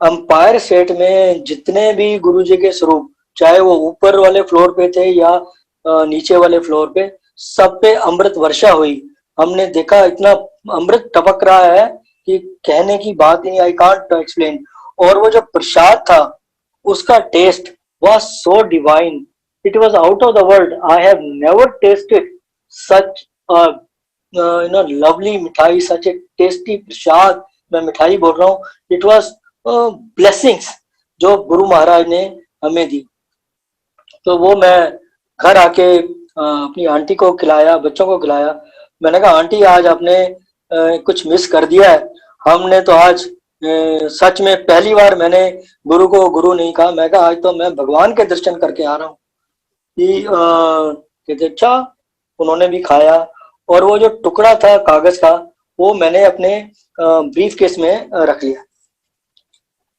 अंपायर स्टेट में जितने भी गुरु जी के स्वरूप, चाहे वो ऊपर वाले फ्लोर पे थे या नीचे वाले फ्लोर पे, सब पे अमृत वर्षा हुई। हमने देखा इतना अमृत टपक रहा है कि कहने की बात नहीं, आई कांट एक्सप्लेन। और वो जो प्रसाद था, उसका test was so divine, it was out of the world. I have never tasted such a lovely मिठाई, such a tasty प्रसाद। मैं मिठाई बोल रहा हूँ, it was blessings जो गुरु महाराज ने हमें दी। तो वो मैं घर आके अपनी आंटी को खिलाया, बच्चों को खिलाया। मैंने कहा आंटी आज आपने कुछ मिस कर दिया है। हमने तो आज सच में पहली बार मैंने गुरु को गुरु नहीं कहा, मैं कहा आज तो मैं भगवान के दर्शन करके आ रहा हूँ। कि कहते अच्छा, उन्होंने भी खाया, और वो जो टुकड़ा था कागज का, वो मैंने अपने ब्रीफ केस में रख लिया,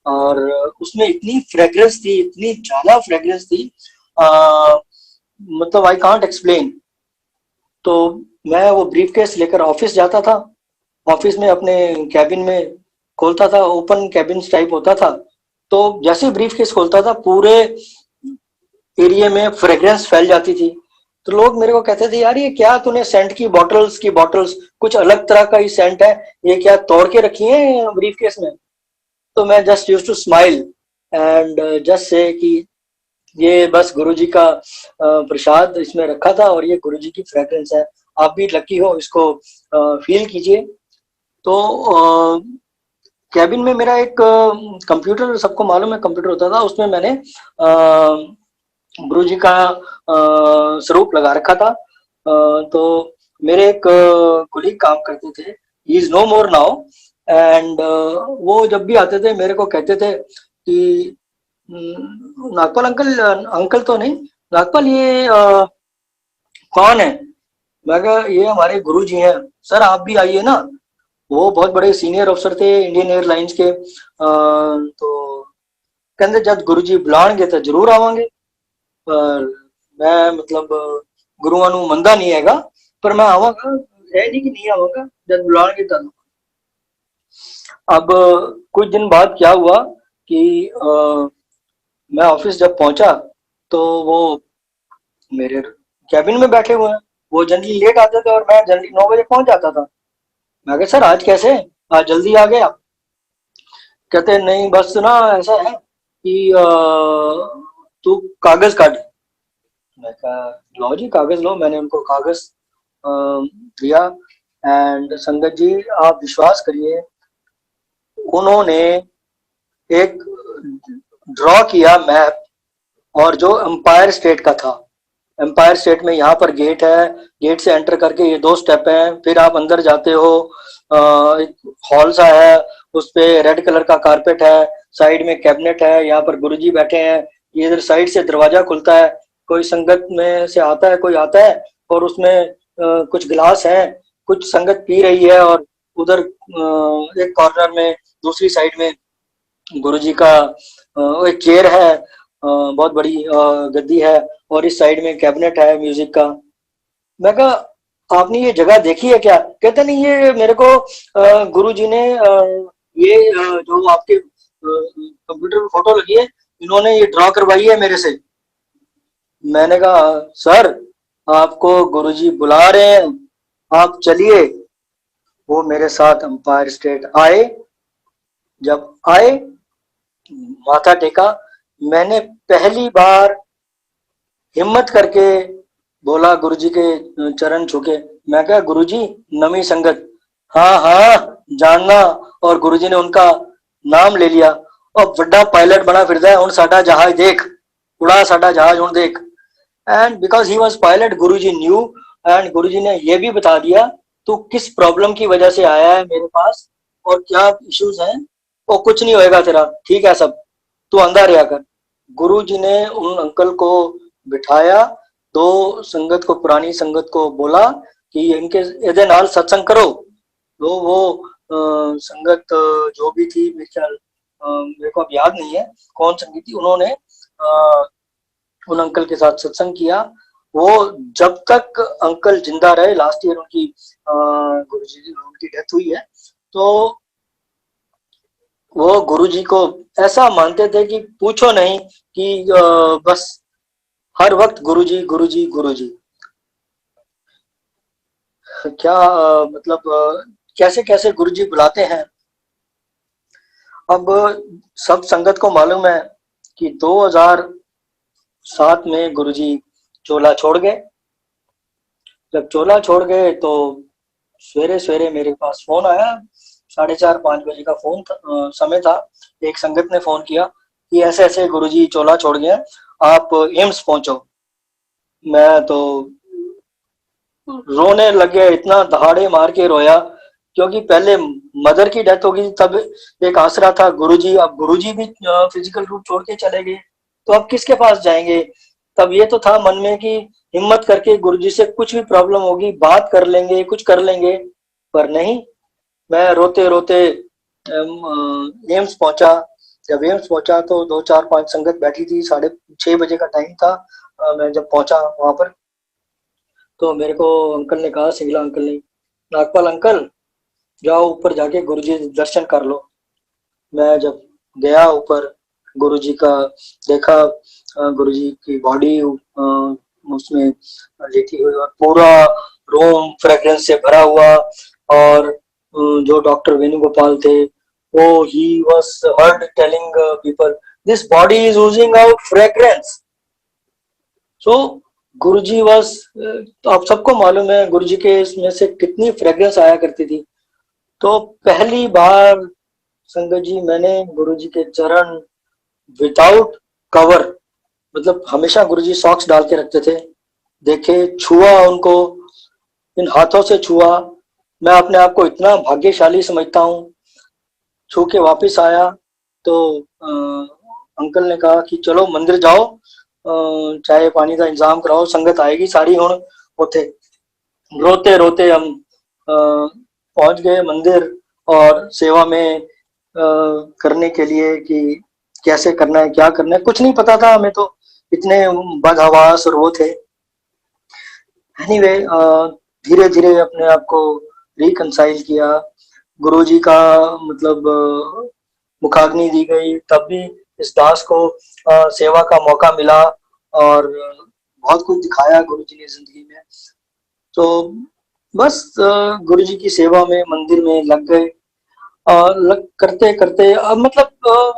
और उसमें इतनी फ्रेग्रेंस थी, इतनी ज्यादा फ्रेग्रेंस थी, मतलब आई कांट एक्सप्लेन। तो मैं वो ब्रीफ केस लेकर ऑफिस जाता था, ऑफिस में अपने कैबिन में खोलता था, ओपन कैबिन टाइप होता था। तो जैसे ब्रीफ केस खोलता था, पूरे एरिया में फ्रेग्रेंस फैल जाती थी। तो लोग मेरे को कहते थे यार ये क्या तूने सेंट की बॉटल्स कुछ अलग तरह का ही सेंट है, ये क्या तोड़ के रखी है ब्रीफ केस में? तो मैं just used to smile and just say कि ये बस गुरुजी का प्रसाद इसमें रखा था, और ये गुरुजी की फ्रेग्रेंस है, आप भी लकी हो, इसको फील कीजिए। तो कैबिन में मेरा एक कंप्यूटर, सबको मालूम है कंप्यूटर होता था, उसमें मैंने गुरुजी का स्वरूप लगा रखा था। तो मेरे एक कोलीग काम करते थे, he is no more now, and वो जब भी आते थे मेरे को कहते थे कि नागपाल अंकल तो नहीं, नागपाल ये कौन है? मैं कहा ये हमारे गुरुजी हैं। सर आप भी आइए ना। वो बहुत बड़े सीनियर अफसर थे इंडियन एयरलाइंस के। तो कहते जब गुरुजी बुलाएंगे तो जरूर आवांगे। पर मैं मतलब गुरुआं नू मंदा नहीं हैगा, पर मैं आवांगा, है नहीं कि नहीं आवांगा, जब बुलाएंगे तब। अब कुछ दिन बाद क्या हुआ कि मैं ऑफिस जब पहुंचा तो वो मेरे कैबिन में बैठे हुए हैं। वो जनरली लेट आते थे और मैं जनरली 9 बजे पहुंच जाता था। मैं कहा सर आज कैसे, आज जल्दी आ गए आप? कहते नहीं बस ना ऐसा है कि तू कागज काट। मैं कहा लो जी कागज लो। मैंने उनको कागज दिया, एंड संगत जी आप विश्वास करिए, उन्होंने एक ड्रॉ किया मैप, और जो एम्पायर स्टेट का था। एम्पायर स्टेट में यहाँ पर गेट है, गेट से एंटर करके ये 2 स्टेप हैं, फिर आप अंदर जाते हो, एक हॉल सा है, उस पे रेड कलर का कारपेट है, साइड में कैबिनेट है, यहाँ पर गुरुजी बैठे हैं, ये इधर साइड से दरवाजा खुलता है, कोई संगत में से आता है, कोई आता है, और उसमें कुछ गिलास है, कुछ संगत पी रही है, और उधर एक कॉर्नर में दूसरी साइड में गुरुजी का एक चेयर है, बहुत बड़ी गद्दी है, और इस साइड में कैबिनेट है म्यूजिक का। मैं कहा आपने ये जगह देखी है क्या? कहते नहीं ये मेरे को गुरुजी ने ये जो आपके कंप्यूटर में फोटो लगी है, इन्होंने ये ड्रॉ करवाई है मेरे से। मैंने कहा सर आपको गुरुजी बुला रहे हैं, आप चलिए। वो मेरे साथ एम्पायर स्टेट आए। जब आए, माथा टेका, मैंने पहली बार हिम्मत करके बोला, गुरुजी के चरण छूके, मैं क्या गुरुजी नवी संगत, हाँ हाँ जानना। और गुरुजी ने उनका नाम ले लिया, और बड़ा पायलट बना फिरदा है, हुण साडा जहाज देख, उड़ा साडा जहाज हुण देख। And because he was pilot, Guruji knew, and Guruji ने ये भी बता दिया तू किस प्रॉब्लम की वजह से आया है मेरे पास और क्या इश्यूज हैं, और कुछ नहीं होएगा तेरा, ठीक है सब, तू अंदर रहा कर। गुरुजी ने उन अंकल को बिठाया, तो संगत को, पुरानी संगत को बोला कि इनके एदे नाल सत्संग करो। तो वो संगत जो भी थी, मेरे को अब याद नहीं है कौन संगत थी, उन्होंने उन अंकल के साथ सत्संग किया। वो जब तक अंकल जिंदा रहे, लास्ट ईयर उनकी गुरुजी उनकी डेथ हुई है, तो वो गुरुजी को ऐसा मानते थे कि पूछो नहीं, कि बस हर वक्त गुरुजी गुरुजी गुरुजी। क्या मतलब कैसे कैसे गुरुजी बुलाते हैं। अब सब संगत को मालूम है कि 2007 में गुरुजी चोला छोड़ गए। जब चोला छोड़ गए तो सवेरे सवेरे मेरे पास फोन आया, 4:30-5 बजे का फोन समय था। एक संगत ने फोन किया कि ऐसे ऐसे गुरुजी चोला छोड़ गए, आप एम्स पहुंचो। मैं तो रोने लग गया, इतना दहाड़े मार के रोया, क्योंकि पहले मदर की डेथ हो गई, तब एक आसरा था गुरुजी, अब गुरुजी भी फिजिकल रूप छोड़ के चले गए, तो अब किसके पास जाएंगे। तब ये तो था मन में कि हिम्मत करके गुरुजी से कुछ भी प्रॉब्लम होगी बात कर लेंगे, कुछ कर लेंगे, पर नहीं। मैं रोते रोते एम्स पहुंचा। जब एम्स पहुंचा तो 2-4-5 संगत बैठी थी, 6:30 बजे का टाइम था। मैं जब पहुंचा वहां पर, तो मेरे को अंकल ने कहा, सिंगला अंकल ने, नागपाल अंकल जाओ ऊपर जाके गुरुजी दर्शन कर लो। मैं जब गया ऊपर, गुरुजी का देखा, गुरुजी की बॉडी उसमें लेटी हुई और पूरा रूम फ्रेग्रेंस से भरा हुआ, और जो डॉक्टर वेणुगोपाल थे, वो he was heard telling people this body is Ojing out fragrance. So Guruji was, तो आप सबको मालूम है गुरुजी के इसमें से कितनी फ्रेग्रेंस आया करती थी। तो पहली बार संगत जी मैंने गुरुजी के चरण विदाउट कवर, मतलब हमेशा गुरुजी सॉक्स डाल के रखते थे, देखे, छुआ उनको, इन हाथों से छुआ। मैं अपने आप को इतना भाग्यशाली समझता हूँ। छू के वापस आया तो अंकल ने कहा कि चलो मंदिर जाओ, चाय पानी का इंतजाम कराओ, संगत आएगी सारी हुण उथे। रोते रोते हम पहुंच गए मंदिर, और सेवा में करने के लिए कि कैसे करना है, क्या करना है, कुछ नहीं पता था हमें, तो इतने बदहवास और वो थे। एनीवे धीरे धीरे अपने आप को रिकंसाइल किया। गुरुजी का मतलब मुखाग्नि दी गई, तब भी इस दास को सेवा का मौका मिला, और बहुत कुछ दिखाया गुरुजी ने जिंदगी में। तो बस गुरुजी की सेवा में मंदिर में लग गए, करते करते अब मतलब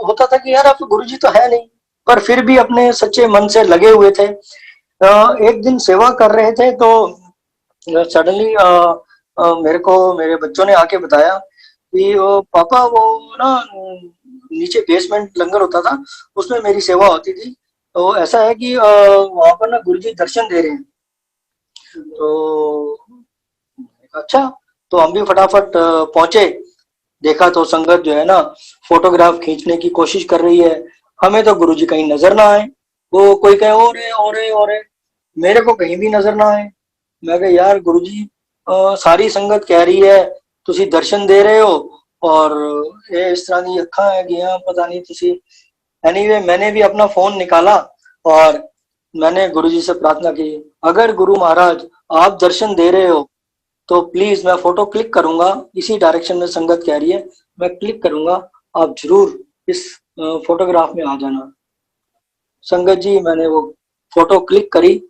होता था कि यार अब गुरुजी तो है नहीं, पर फिर भी अपने सच्चे मन से लगे हुए थे। एक दिन सेवा कर रहे थे तो सडनली मेरे को मेरे बच्चों ने आके बताया कि पापा वो ना नीचे बेसमेंट लंगर होता था, उसमें मेरी सेवा होती थी, तो ऐसा है कि वहां पर ना गुरुजी दर्शन दे रहे हैं। तो अच्छा, तो हम भी फटाफट पहुंचे। देखा तो संगत जो है ना फोटोग्राफ खींचने की कोशिश कर रही है, हमें तो गुरुजी कहीं नजर ना आए। वो कोई कहे ओरे, मेरे को कहीं भी नजर ना आए। मैं कहा यार गुरुजी सारी संगत कह रही है तुसी दर्शन दे रहे हो, और ये इस तरह की अखा है गया पता नहीं तुसी। एनीवे मैंने भी अपना फोन निकाला और मैंने गुरुजी से प्रार्थना की, अगर गुरु महाराज आप दर्शन दे रहे हो तो प्लीज मैं फोटो क्लिक करूंगा, इसी डायरेक्शन में संगत कह रही है, मैं क्लिक करूंगा, आप जरूर इस फोटोग्राफ में आ जाना। संगत जी मैंने वो फोटो क्लिक करी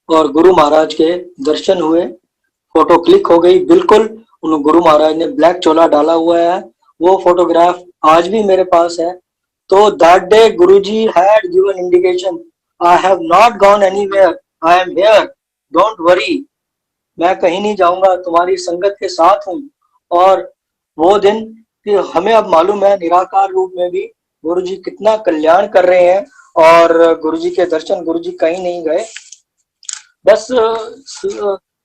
और गुरु महाराज के दर्शन हुए, फोटो क्लिक हो गई बिल्कुल, उन गुरु महाराज ने ब्लैक चोला डाला हुआ है, वो फोटोग्राफ आज भी मेरे पास है। तो that day Guruji had given indication, I have not gone anywhere, I am here, don't worry, मैं कहीं नहीं जाऊंगा, तुम्हारी संगत के साथ हूँ। और वो दिन कि हमें अब मालूम है निराकार रूप में भी गुरुजी कितना कल्याण कर रहे हैं, और गुरुजी के दर्शन, गुरुजी कहीं नहीं गए। बस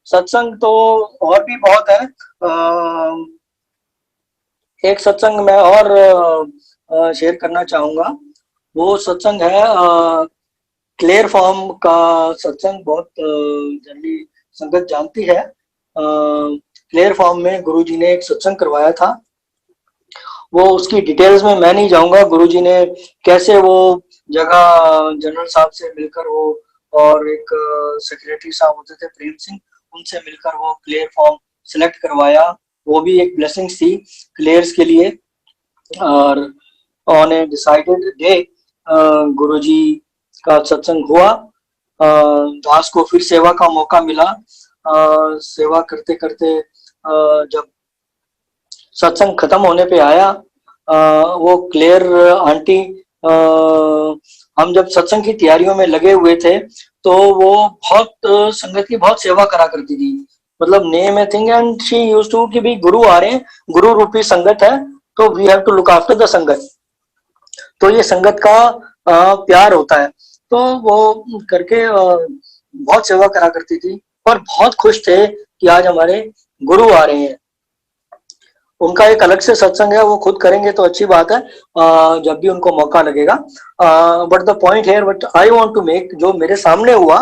सत्संग तो और भी बहुत है। एक सत्संग मैं और शेयर करना चाहूंगा, वो सत्संग है क्लियर फॉर्म का सत्संग, बहुत जनरली संगत जानती है। क्लियर फॉर्म में गुरुजी ने एक सत्संग करवाया था, वो उसकी डिटेल्स में मैं नहीं जाऊंगा। गुरुजी ने कैसे वो जगह जनरल साहब से मिलकर वो, और एक सेक्रेटरी साहब होते थे प्रेम सिंह, उनसे मिलकर वो क्लियर फॉर्म सिलेक्ट करवाया, वो भी एक ब्लेसिंग थी क्लियर्स के लिए। और ऑन ए डिसाइडेड डे गुरुजी का सत्संग हुआ। दास को फिर सेवा का मौका मिला। सेवा करते करते जब सत्संग खत्म होने पे आया, वो क्लेयर आंटी, हम जब सत्संग की तैयारियों में लगे हुए थे तो वो बहुत संगत की बहुत सेवा करा करती थी, मतलब name a thing, and she used to कि भी गुरु आ रहे हैं, गुरु रूपी संगत है तो we have to look after the sangat. तो ये संगत का प्यार होता है, तो वो करके बहुत सेवा करा करती थी, और बहुत खुश थे कि आज हमारे गुरु आ रहे हैं। उनका एक अलग से सत्संग है, वो खुद करेंगे तो अच्छी बात है जब भी उनको मौका लगेगा। But the point here what I want to make, जो मेरे सामने हुआ,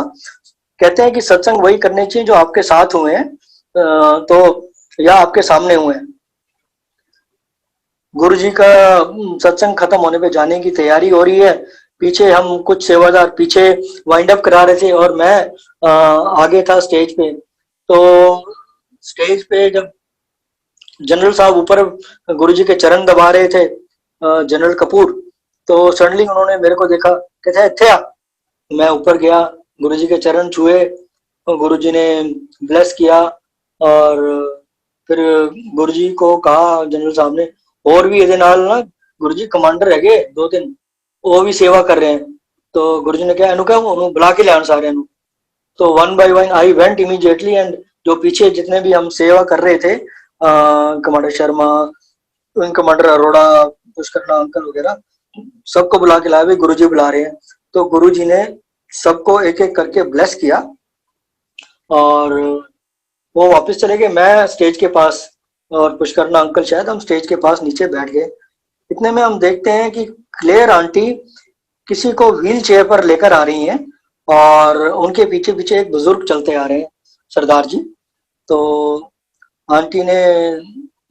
कहते हैं कि सत्संग वही करने चाहिए जो आपके साथ हुए हैं, तो या आपके सामने हुए हैं। गुरु जी का सत्संग खत्म होने पे जाने की तैयारी हो रही है, पीछे हम कुछ सेवादार पीछे वाइंड अप करा रहे थे और मैं आगे था स्टेज पे। तो स्टेज पे जब जनरल साहब ऊपर गुरु जी के चरण दबा रहे थे, जनरल कपूर, तो सडनली उन्होंने मेरे को देखा, कहते हैं थे आप। मैं ऊपर गया, गुरु जी के चरण छुए, गुरु जी ने ब्लेस किया, और फिर गुरु जी को कहा जनरल साहब ने, और भी ਇਹਦੇ ਨਾਲ ना गुरु जी कमांडर है 2-3 वो भी सेवा कर रहे हैं। तो गुरु जी ने कहा इन्हों क्या उन्होंने बुला के लिया सारे। तो 1 by 1 I went immediately, and जो पीछे जितने भी हम सेवा कर रहे थे, commander Sharma, commander Arora, Pushkarna uncle वगैरह, सबको बुला के लाए, गुरु जी बुला रहे हैं। तो गुरु जी ने सबको एक एक करके ब्लेस किया और वो वापस चले गए। मैं स्टेज के पास और पुष्करना अंकल शायद हम स्टेज के पास नीचे बैठ गए। इतने में हम देखते हैं कि क्लेयर आंटी किसी को व्हील चेयर पर लेकर आ रही हैं और उनके पीछे पीछे एक बुजुर्ग चलते आ रहे हैं, सरदार जी। तो आंटी ने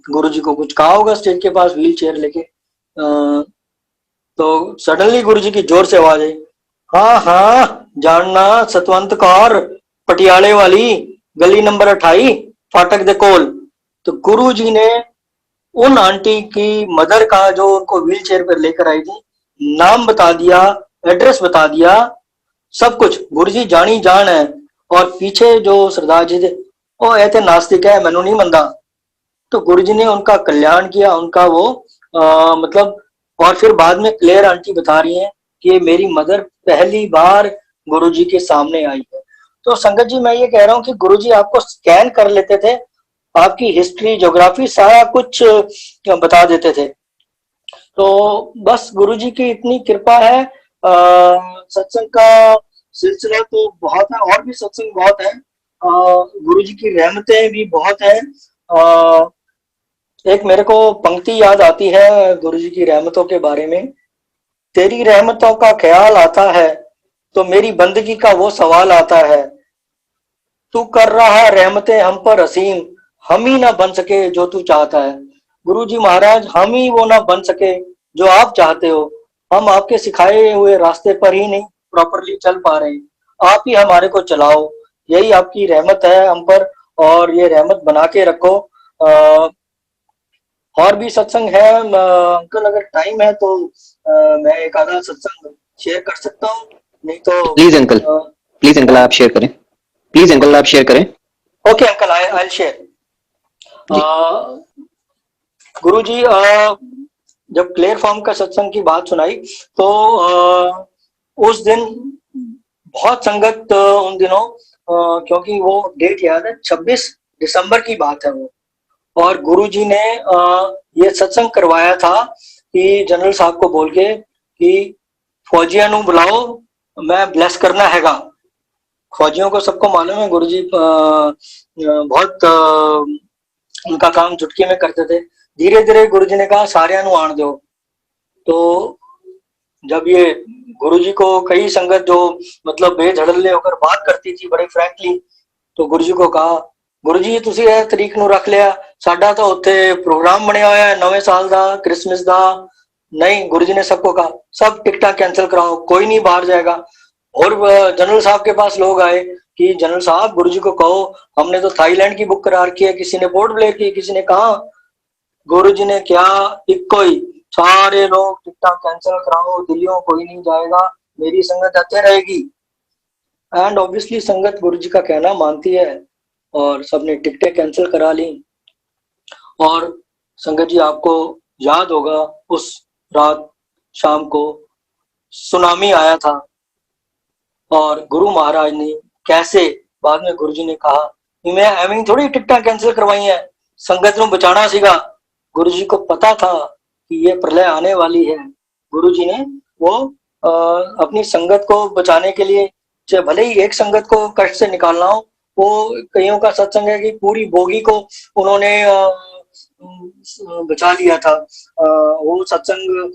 गुरुजी को कुछ कहा होगा स्टेज के पास व्हील चेयर लेके। तो सडनली गुरुजी की जोर से आवाज आई, हाँ हाँ जानना सतवंत कौर, पटियाले वाली, गली नंबर 28, फाटक दे कोल। तो गुरुजी ने उन आंटी की मदर का जो उनको व्हील चेयर पर लेकर आई थी नाम बता दिया, एड्रेस बता दिया, सब कुछ। गुरुजी जानी जान है। और पीछे जो सरदार जी थे वो ऐसे नास्तिक है, मैनू नहीं मनता। तो गुरुजी ने उनका कल्याण किया, उनका वो मतलब। और फिर बाद में क्लेयर आंटी बता रही हैं कि मेरी मदर पहली बार गुरुजी के सामने आई है। तो संगत जी मैं ये कह रहा हूँ कि गुरुजी आपको स्कैन कर लेते थे, आपकी हिस्ट्री, ज्योग्राफी सारा कुछ बता देते थे। तो बस गुरुजी की इतनी कृपा है। सत्संग का सिलसिला तो बहुत है, और भी सत्संग बहुत है। गुरुजी की रहमतें भी बहुत है। एक मेरे को पंक्ति याद आती है गुरुजी की रहमतों के बारे में। तेरी रहमतों का ख्याल आता है तो मेरी बंदगी का वो सवाल आता है। तू कर रहा रहमतें हम पर असीम, हम ही ना बन सके जो तू चाहता है। गुरुजी महाराज हम ही वो ना बन सके जो आप चाहते हो। हम आपके सिखाए हुए रास्ते पर ही नहीं प्रॉपरली चल पा रहे हैं, आप ही हमारे को चलाओ। यही आपकी रहमत है हम पर, और ये रहमत बना के रखो। और भी सत्संग है अंकल, अगर टाइम है तो मैं एक आधा सत्संग शेयर कर सकता हूँ, नहीं तो प्लीज अंकल आप शेयर करें। प्लीज अंकल आप शेयर करें। Okay uncle, I share. Guruji जब क्लेयर फॉर्म का सत्संग की बात सुनाई तो उस दिन बहुत संगत उन दिनों क्योंकि वो डेट याद है 26 दिसंबर की बात है वो, और गुरुजी ने ये सत्संग करवाया था कि जनरल साहब को बोल के कि फौजियों को बुलाओ, मैं ब्लेस करना हैगा। फौजियों को सबको मालूम है गुरुजी बहुत उनका काम चुटकी में करते थे। धीरे धीरे गुरुजी ने कहा सारिया नु आण दो। तो जब ये गुरुजी को कई संगत जो मतलब बेधड़ल्ले होकर बात करती थी बड़े फ्रैंकली, तो गुरुजी को कहा गुरुजी तुसी ਇਹ ਤਰੀਕ ਨੂੰ ਰੱਖ ਲਿਆ, ਸਾਡਾ ਤਾਂ ਉੱਥੇ प्रोग्राम ਬਣਿਆ ਹੋਇਆ है नवे साल ਦਾ क्रिसमस ਦਾ। नहीं, गुरुजी ने सबको कहा सब टिकटा कैंसिल कराओ, कोई नहीं बाहर जाएगा। और जनरल साहब के पास लोग आए कि जनरल साहब गुरुजी को कहो हमने तो थाईलैंड की बुक करा रखी है, किसी ने पोर्ट ब्लेयर की, किसी ने कहा। गुरुजी ने क्या इक्को ही सारे लोग टिकटा कैंसिल कराओ, दिल्लियों कोई नहीं जाएगा, मेरी संगत आते रहेगी। एंड ऑब्वियसली संगत गुरुजी का कहना मानती है और सबने टिकटें कैंसिल करा ली। और संगत जी आपको याद होगा उस रात शाम को सुनामी आया था और गुरु महाराज ने कैसे बाद में गुरुजी ने कहा कि मैं एवं थोड़ी टिकटा कैंसिल करवाई है, संगत को बचाना सीगा। गुरुजी को पता था कि ये प्रलय आने वाली है। गुरुजी ने वो अपनी संगत को बचाने के लिए, चाहे भले ही एक संगत को कष्ट से निकालना हो, वो कईयों का सत्संग है कि पूरी बोगी को उन्होंने बचा लिया था। वो सत्संग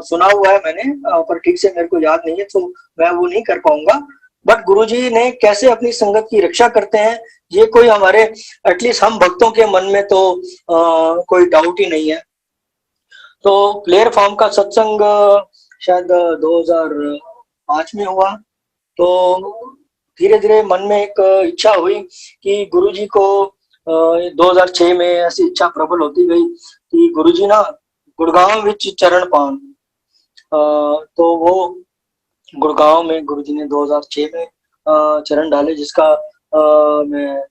सुना हुआ है मैंने, पर ठीक से मेरे को याद नहीं है तो मैं वो नहीं कर पाऊंगा। बट गुरुजी ने कैसे अपनी संगत की रक्षा करते हैं ये कोई हमारे एटलीस्ट हम भक्तों के मन में तो कोई डाउट ही नहीं है। तो प्लेयर फॉर्म का सत्संग शायद 2005 में हुआ। तो धीरे धीरे मन में एक इच्छा हुई कि गुरुजी को 2006 में ऐसी इच्छा प्रबल होती गई कि गुरुजी ना गुड़गांव विच चरण पान। तो वो गुड़गांव में गुरुजी ने 2006 में चरण डाले, जिसका मैं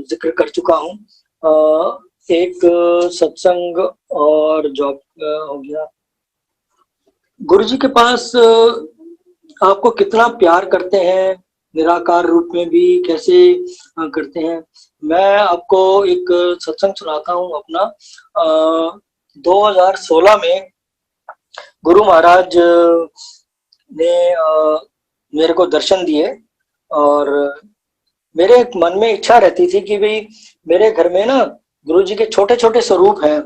जिक्र कर चुका हूँ। एक सत्संग और जॉब हो गया। गुरुजी के पास आपको कितना प्यार करते हैं, निराकार रूप में भी कैसे करते हैं। मैं आपको एक सत्संग सुनाता हूँ अपना। 2016 में गुरु महाराज ने मेरे को दर्शन दिए और मेरे मन में इच्छा रहती थी कि भाई मेरे घर में ना गुरुजी के छोटे छोटे स्वरूप हैं,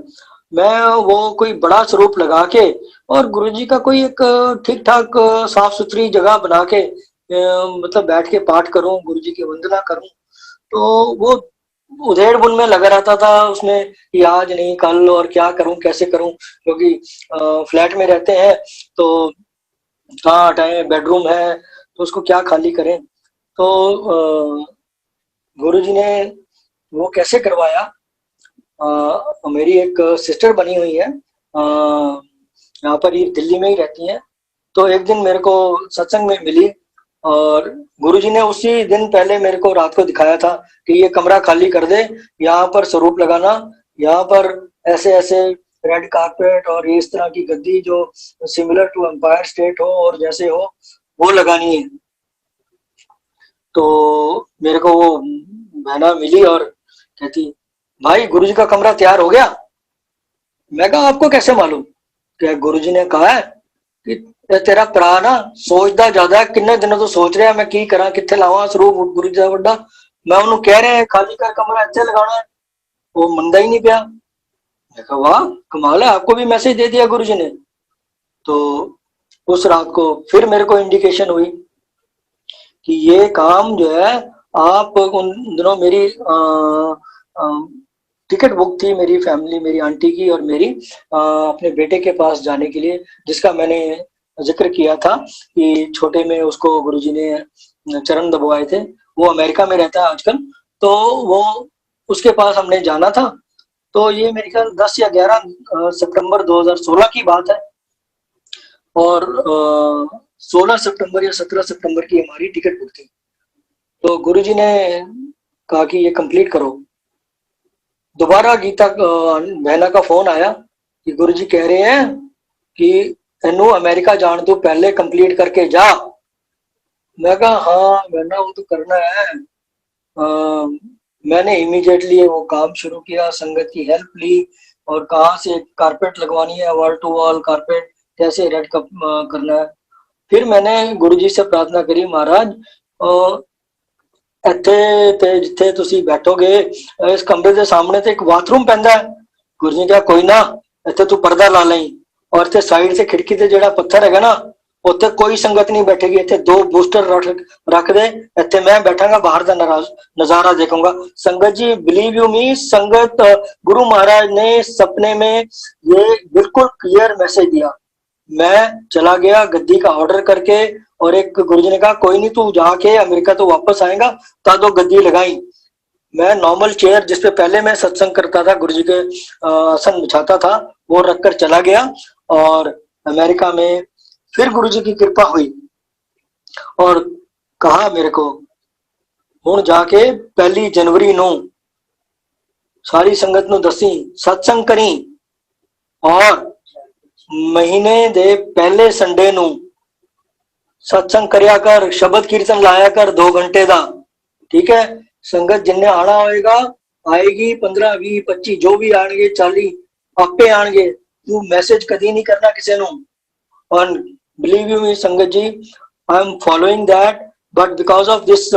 मैं वो कोई बड़ा स्वरूप लगा के और गुरुजी का कोई एक ठीक ठाक साफ सुथरी जगह बना के मतलब बैठ के पाठ करूं, गुरुजी की वंदना करूं। तो वो उधेड़ बुन में लगा रहता था उसमें कि आज नहीं कल और क्या करूं कैसे करूं, क्योंकि फ्लैट में रहते हैं तो कहाँ हटाएं, बेडरूम है तो उसको क्या खाली करें। तो गुरुजी ने वो कैसे करवाया। मेरी एक सिस्टर बनी हुई है, यहाँ पर ही दिल्ली में ही रहती है। तो एक दिन मेरे को सत्संग में मिली और गुरुजी ने उसी दिन पहले मेरे को रात को दिखाया था कि ये कमरा खाली कर दे, यहाँ पर स्वरूप लगाना, यहाँ पर ऐसे ऐसे रेड कारपेट और इस तरह की गद्दी जो सिमिलर टू एम्पायर स्टेट हो और जैसे हो वो लगानी है। तो मेरे को वो बहना मिली और कहती भाई गुरुजी का कमरा तैयार हो गया। मैं कहा आपको कैसे मालूम? क्या गुरुजी ने कहा है कि तेरा भरा ना सोचता ज्यादा, किन्ने दिनों तो सोच रहा मैं की करा, किथे लावा स्वरूप गुरुजी का वड्डा। मैं उन्होंने कह रहे हैं खाली कर कमरा इत्थे लगाना है, वो मनदा ही नहीं पिया। मैं कहा वाह कमाल है, आपको भी मैसेज दे दिया गुरुजी ने। तो उस रात को फिर मेरे को इंडिकेशन हुई कि ये काम जो है आप उन दिनों मेरी टिकट बुक थी मेरी फैमिली, मेरी आंटी की और मेरी अपने बेटे के पास जाने के लिए, जिसका मैंने जिक्र किया था कि छोटे में उसको गुरुजी ने चरण दबवाए थे। वो अमेरिका में रहता है आजकल, तो वो उसके पास हमने जाना था। तो ये मेरे ख्याल 10 या 11 सितंबर 2016 की बात है और 16 सितंबर या 17 सितंबर की हमारी टिकट बुक थी। तो गुरुजी ने कहा कि ये कंप्लीट करो। दोबारा गीता बहना का फोन आया कि गुरुजी कह रहे हैं कि तेनू अमेरिका जान तू पहले कंप्लीट करके जा। मैं कहा हाँ बहना वो तो करना है। मैंने इमीडिएटली वो काम शुरू किया, संगत की हेल्प ली और कहाँ से कारपेट लगवानी है, वॉल टू वॉल कारपेट, कैसे रेड कप करना है। फिर मैंने गुरुजी से प्रार्थना करी, महाराज ਇੱਥੇ ਤੇ ਜਿੱਥੇ ਤੁਸੀਂ ਬੈਠੋਗੇ ਇਸ ਕਮਰੇ ਦੇ ਸਾਹਮਣੇ ਤੇ ਇੱਕ ਬਾਥਰੂਮ ਪੈਂਦਾ ਹੈ। ਗੁਰੂ ਜੀ ਕਿਹਾ ਕੋਈ ਨਾ ਇੱਥੇ ਤੂੰ ਪਰਦਾ ਲਾ ਲਈ ਔਰ ਇੱਥੇ ਸਾਈਡ ਤੇ ਖਿੜਕੀ ਤੇ ਜਿਹੜਾ ਪੱਥਰ ਹੈਗਾ ਨਾ ਉੱਥੇ ਕੋਈ ਸੰਗਤ ਨਹੀਂ ਬੈਠੇਗੀ, ਇੱਥੇ 2 ਬੂਸਟਰ ਰੱਖ ਦੇ, ਇੱਥੇ ਮੈਂ ਬੈਠਾਂਗਾ ਬਾਹਰ ਦਾ नजारा देखूंगा। संगत जी बिलीव यू मी, संगत गुरु महाराज ने सपने में ये बिल्कुल क्लियर मैसेज दिया। मैं चला गया गद्दी का ऑर्डर करके और एक गुरुजी ने कहा कोई नहीं तू जाके अमेरिका तो वापस आएगा, तो गद्दी लगाई। मैं नॉर्मल चेयर जिसपे पहले मैं सत्संग करता था, गुरुजी के आसन बिछाता था, वो रखकर चला गया और अमेरिका में फिर गुरुजी की कृपा हुई और कहा मेरे को हुण जाके 1 जनवरी नू सारी संगत नू दसी सत्संग करी और महीने दे पहले संडे नू सत्संग करया कर, शब्द कीर्तन लाया कर 2 घंटे दा, ठीक है। संगत जिन्ने आना होएगा आएगी, 15 20 25 जो भी आएंगे 40 आपे आएंगे, तू मैसेज कदी नहीं करना किसी नू। और believe you me Sangat ji, I am following that but because of this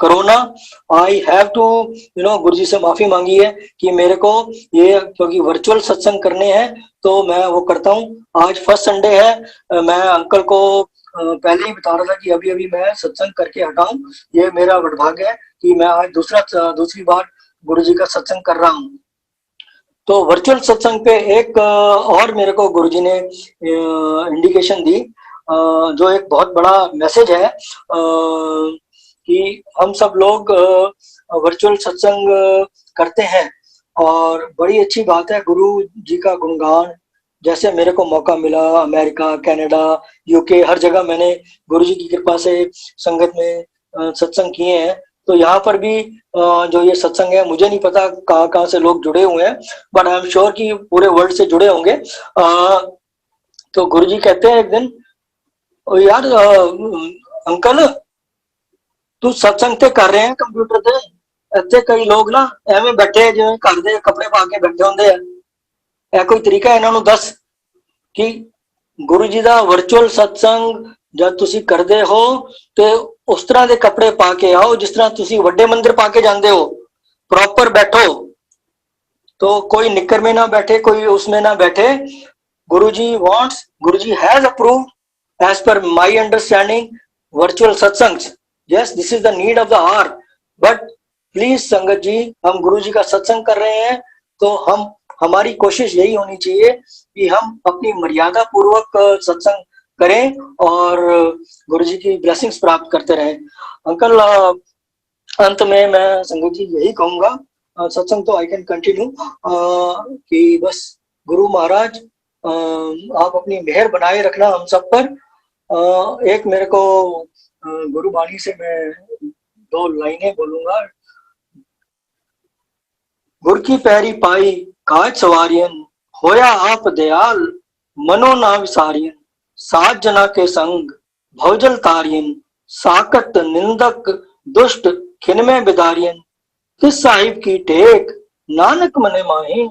corona I have to Guruji से माफी मांगी है कि मेरे को ये क्योंकि वर्चुअल सत्संग करने हैं तो मैं वो करता हूँ। आज फर्स्ट संडे है, मैं अंकल को पहले ही बता रहा था कि अभी अभी मैं सत्संग करके हटा हूँ। ये मेरा दुर्भाग्य है कि मैं आज दूसरी बार गुरुजी का सत्संग कर रहा हूँ। तो वर्चुअल सत्संग पे एक और मेरे को गुरुजी ने इंडिकेशन दी जो एक बहुत बड़ा मैसेज है कि हम सब लोग वर्चुअल सत्संग करते हैं और बड़ी अच्छी बात है गुरु जी का गुणगान। जैसे मेरे को मौका मिला अमेरिका, कनाडा, यूके, हर जगह मैंने गुरु जी की कृपा से संगत में सत्संग किए हैं। तो यहाँ पर भी जो ये सत्संग है, मुझे नहीं पता कहाँ कहाँ से लोग जुड़े हुए हैं, बट आई एम श्योर कि पूरे वर्ल्ड से जुड़े होंगे। तो गुरु जी कहते हैं एक दिन, यार अंकल तू सत्संग ते कर रहे हैं कंप्यूटर ते, ਇੱਥੇ ਕਈ ਲੋਕ ਨਾ ਐਵੇਂ ਬੈਠੇ ਜਿਵੇਂ ਘਰ ਦੇ ਕੱਪੜੇ ਪਾ ਕੇ ਬੈਠੇ ਹੁੰਦੇ ਆ। ਇਹ ਕੋਈ ਤਰੀਕਾ ਇਹਨਾਂ ਨੂੰ ਦੱਸ ਕਿ ਗੁਰੂ ਜੀ ਦਾ ਵਰਚੁਅਲ ਸਤਸੰਗ ਜਦ ਤੁਸੀਂ ਕਰਦੇ ਹੋ ਤੇ ਉਸ ਤਰ੍ਹਾਂ ਦੇ ਕੱਪੜੇ ਪਾ ਕੇ ਆਓ ਜਿਸ ਤਰ੍ਹਾਂ ਤੁਸੀਂ ਵੱਡੇ ਮੰਦਿਰ ਪਾ ਕੇ ਜਾਂਦੇ ਹੋ, प्रॉपर बैठो। तो कोई निक्कर में ना बैठे, कोई उसमें ना बैठे। गुरुजी wants, Guruji has approved as per my understanding virtual satsangs. Yes, this is the need of the hour. But please संगत जी, हम गुरु जी का सत्संग कर रहे हैं तो हमारी कोशिश यही होनी चाहिए कि हम अपनी मर्यादा पूर्वक सत्संग करें और गुरु जी की ब्लेसिंग्स प्राप्त करते रहें। अंकल अंत में मैं संगत जी यही कहूंगा, सत्संग तो आई कैन कंटिन्यू कि बस गुरु महाराज आप अपनी मेहर बनाए रखना हम सब पर। एक मेरे को गुरु वाणी से मैं 2 लाइनें बोलूंगा। गुर की पैरी पाई काज सवारियन, होया आप दयाल मनो ना विसारियन, सात जना के संग भवजल तारियन, साकत निंदक दुष्ट खिनमे बिदारियन, किस साहिब की टेक नानक मने माहे,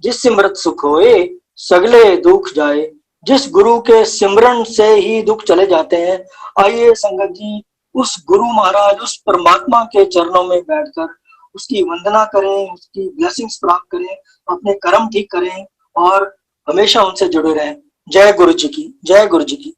जिस सिमरत सुख होए सगले दुख जाए। जिस गुरु के सिमरन से ही दुख चले जाते हैं। आइए संगत जी उस गुरु महाराज, उस परमात्मा के चरणों में बैठकर उसकी वंदना करें, उसकी ब्लेसिंग्स प्राप्त करें, अपने कर्म ठीक करें और हमेशा उनसे जुड़े रहें। जय गुरु जी की, जय गुरु जी की।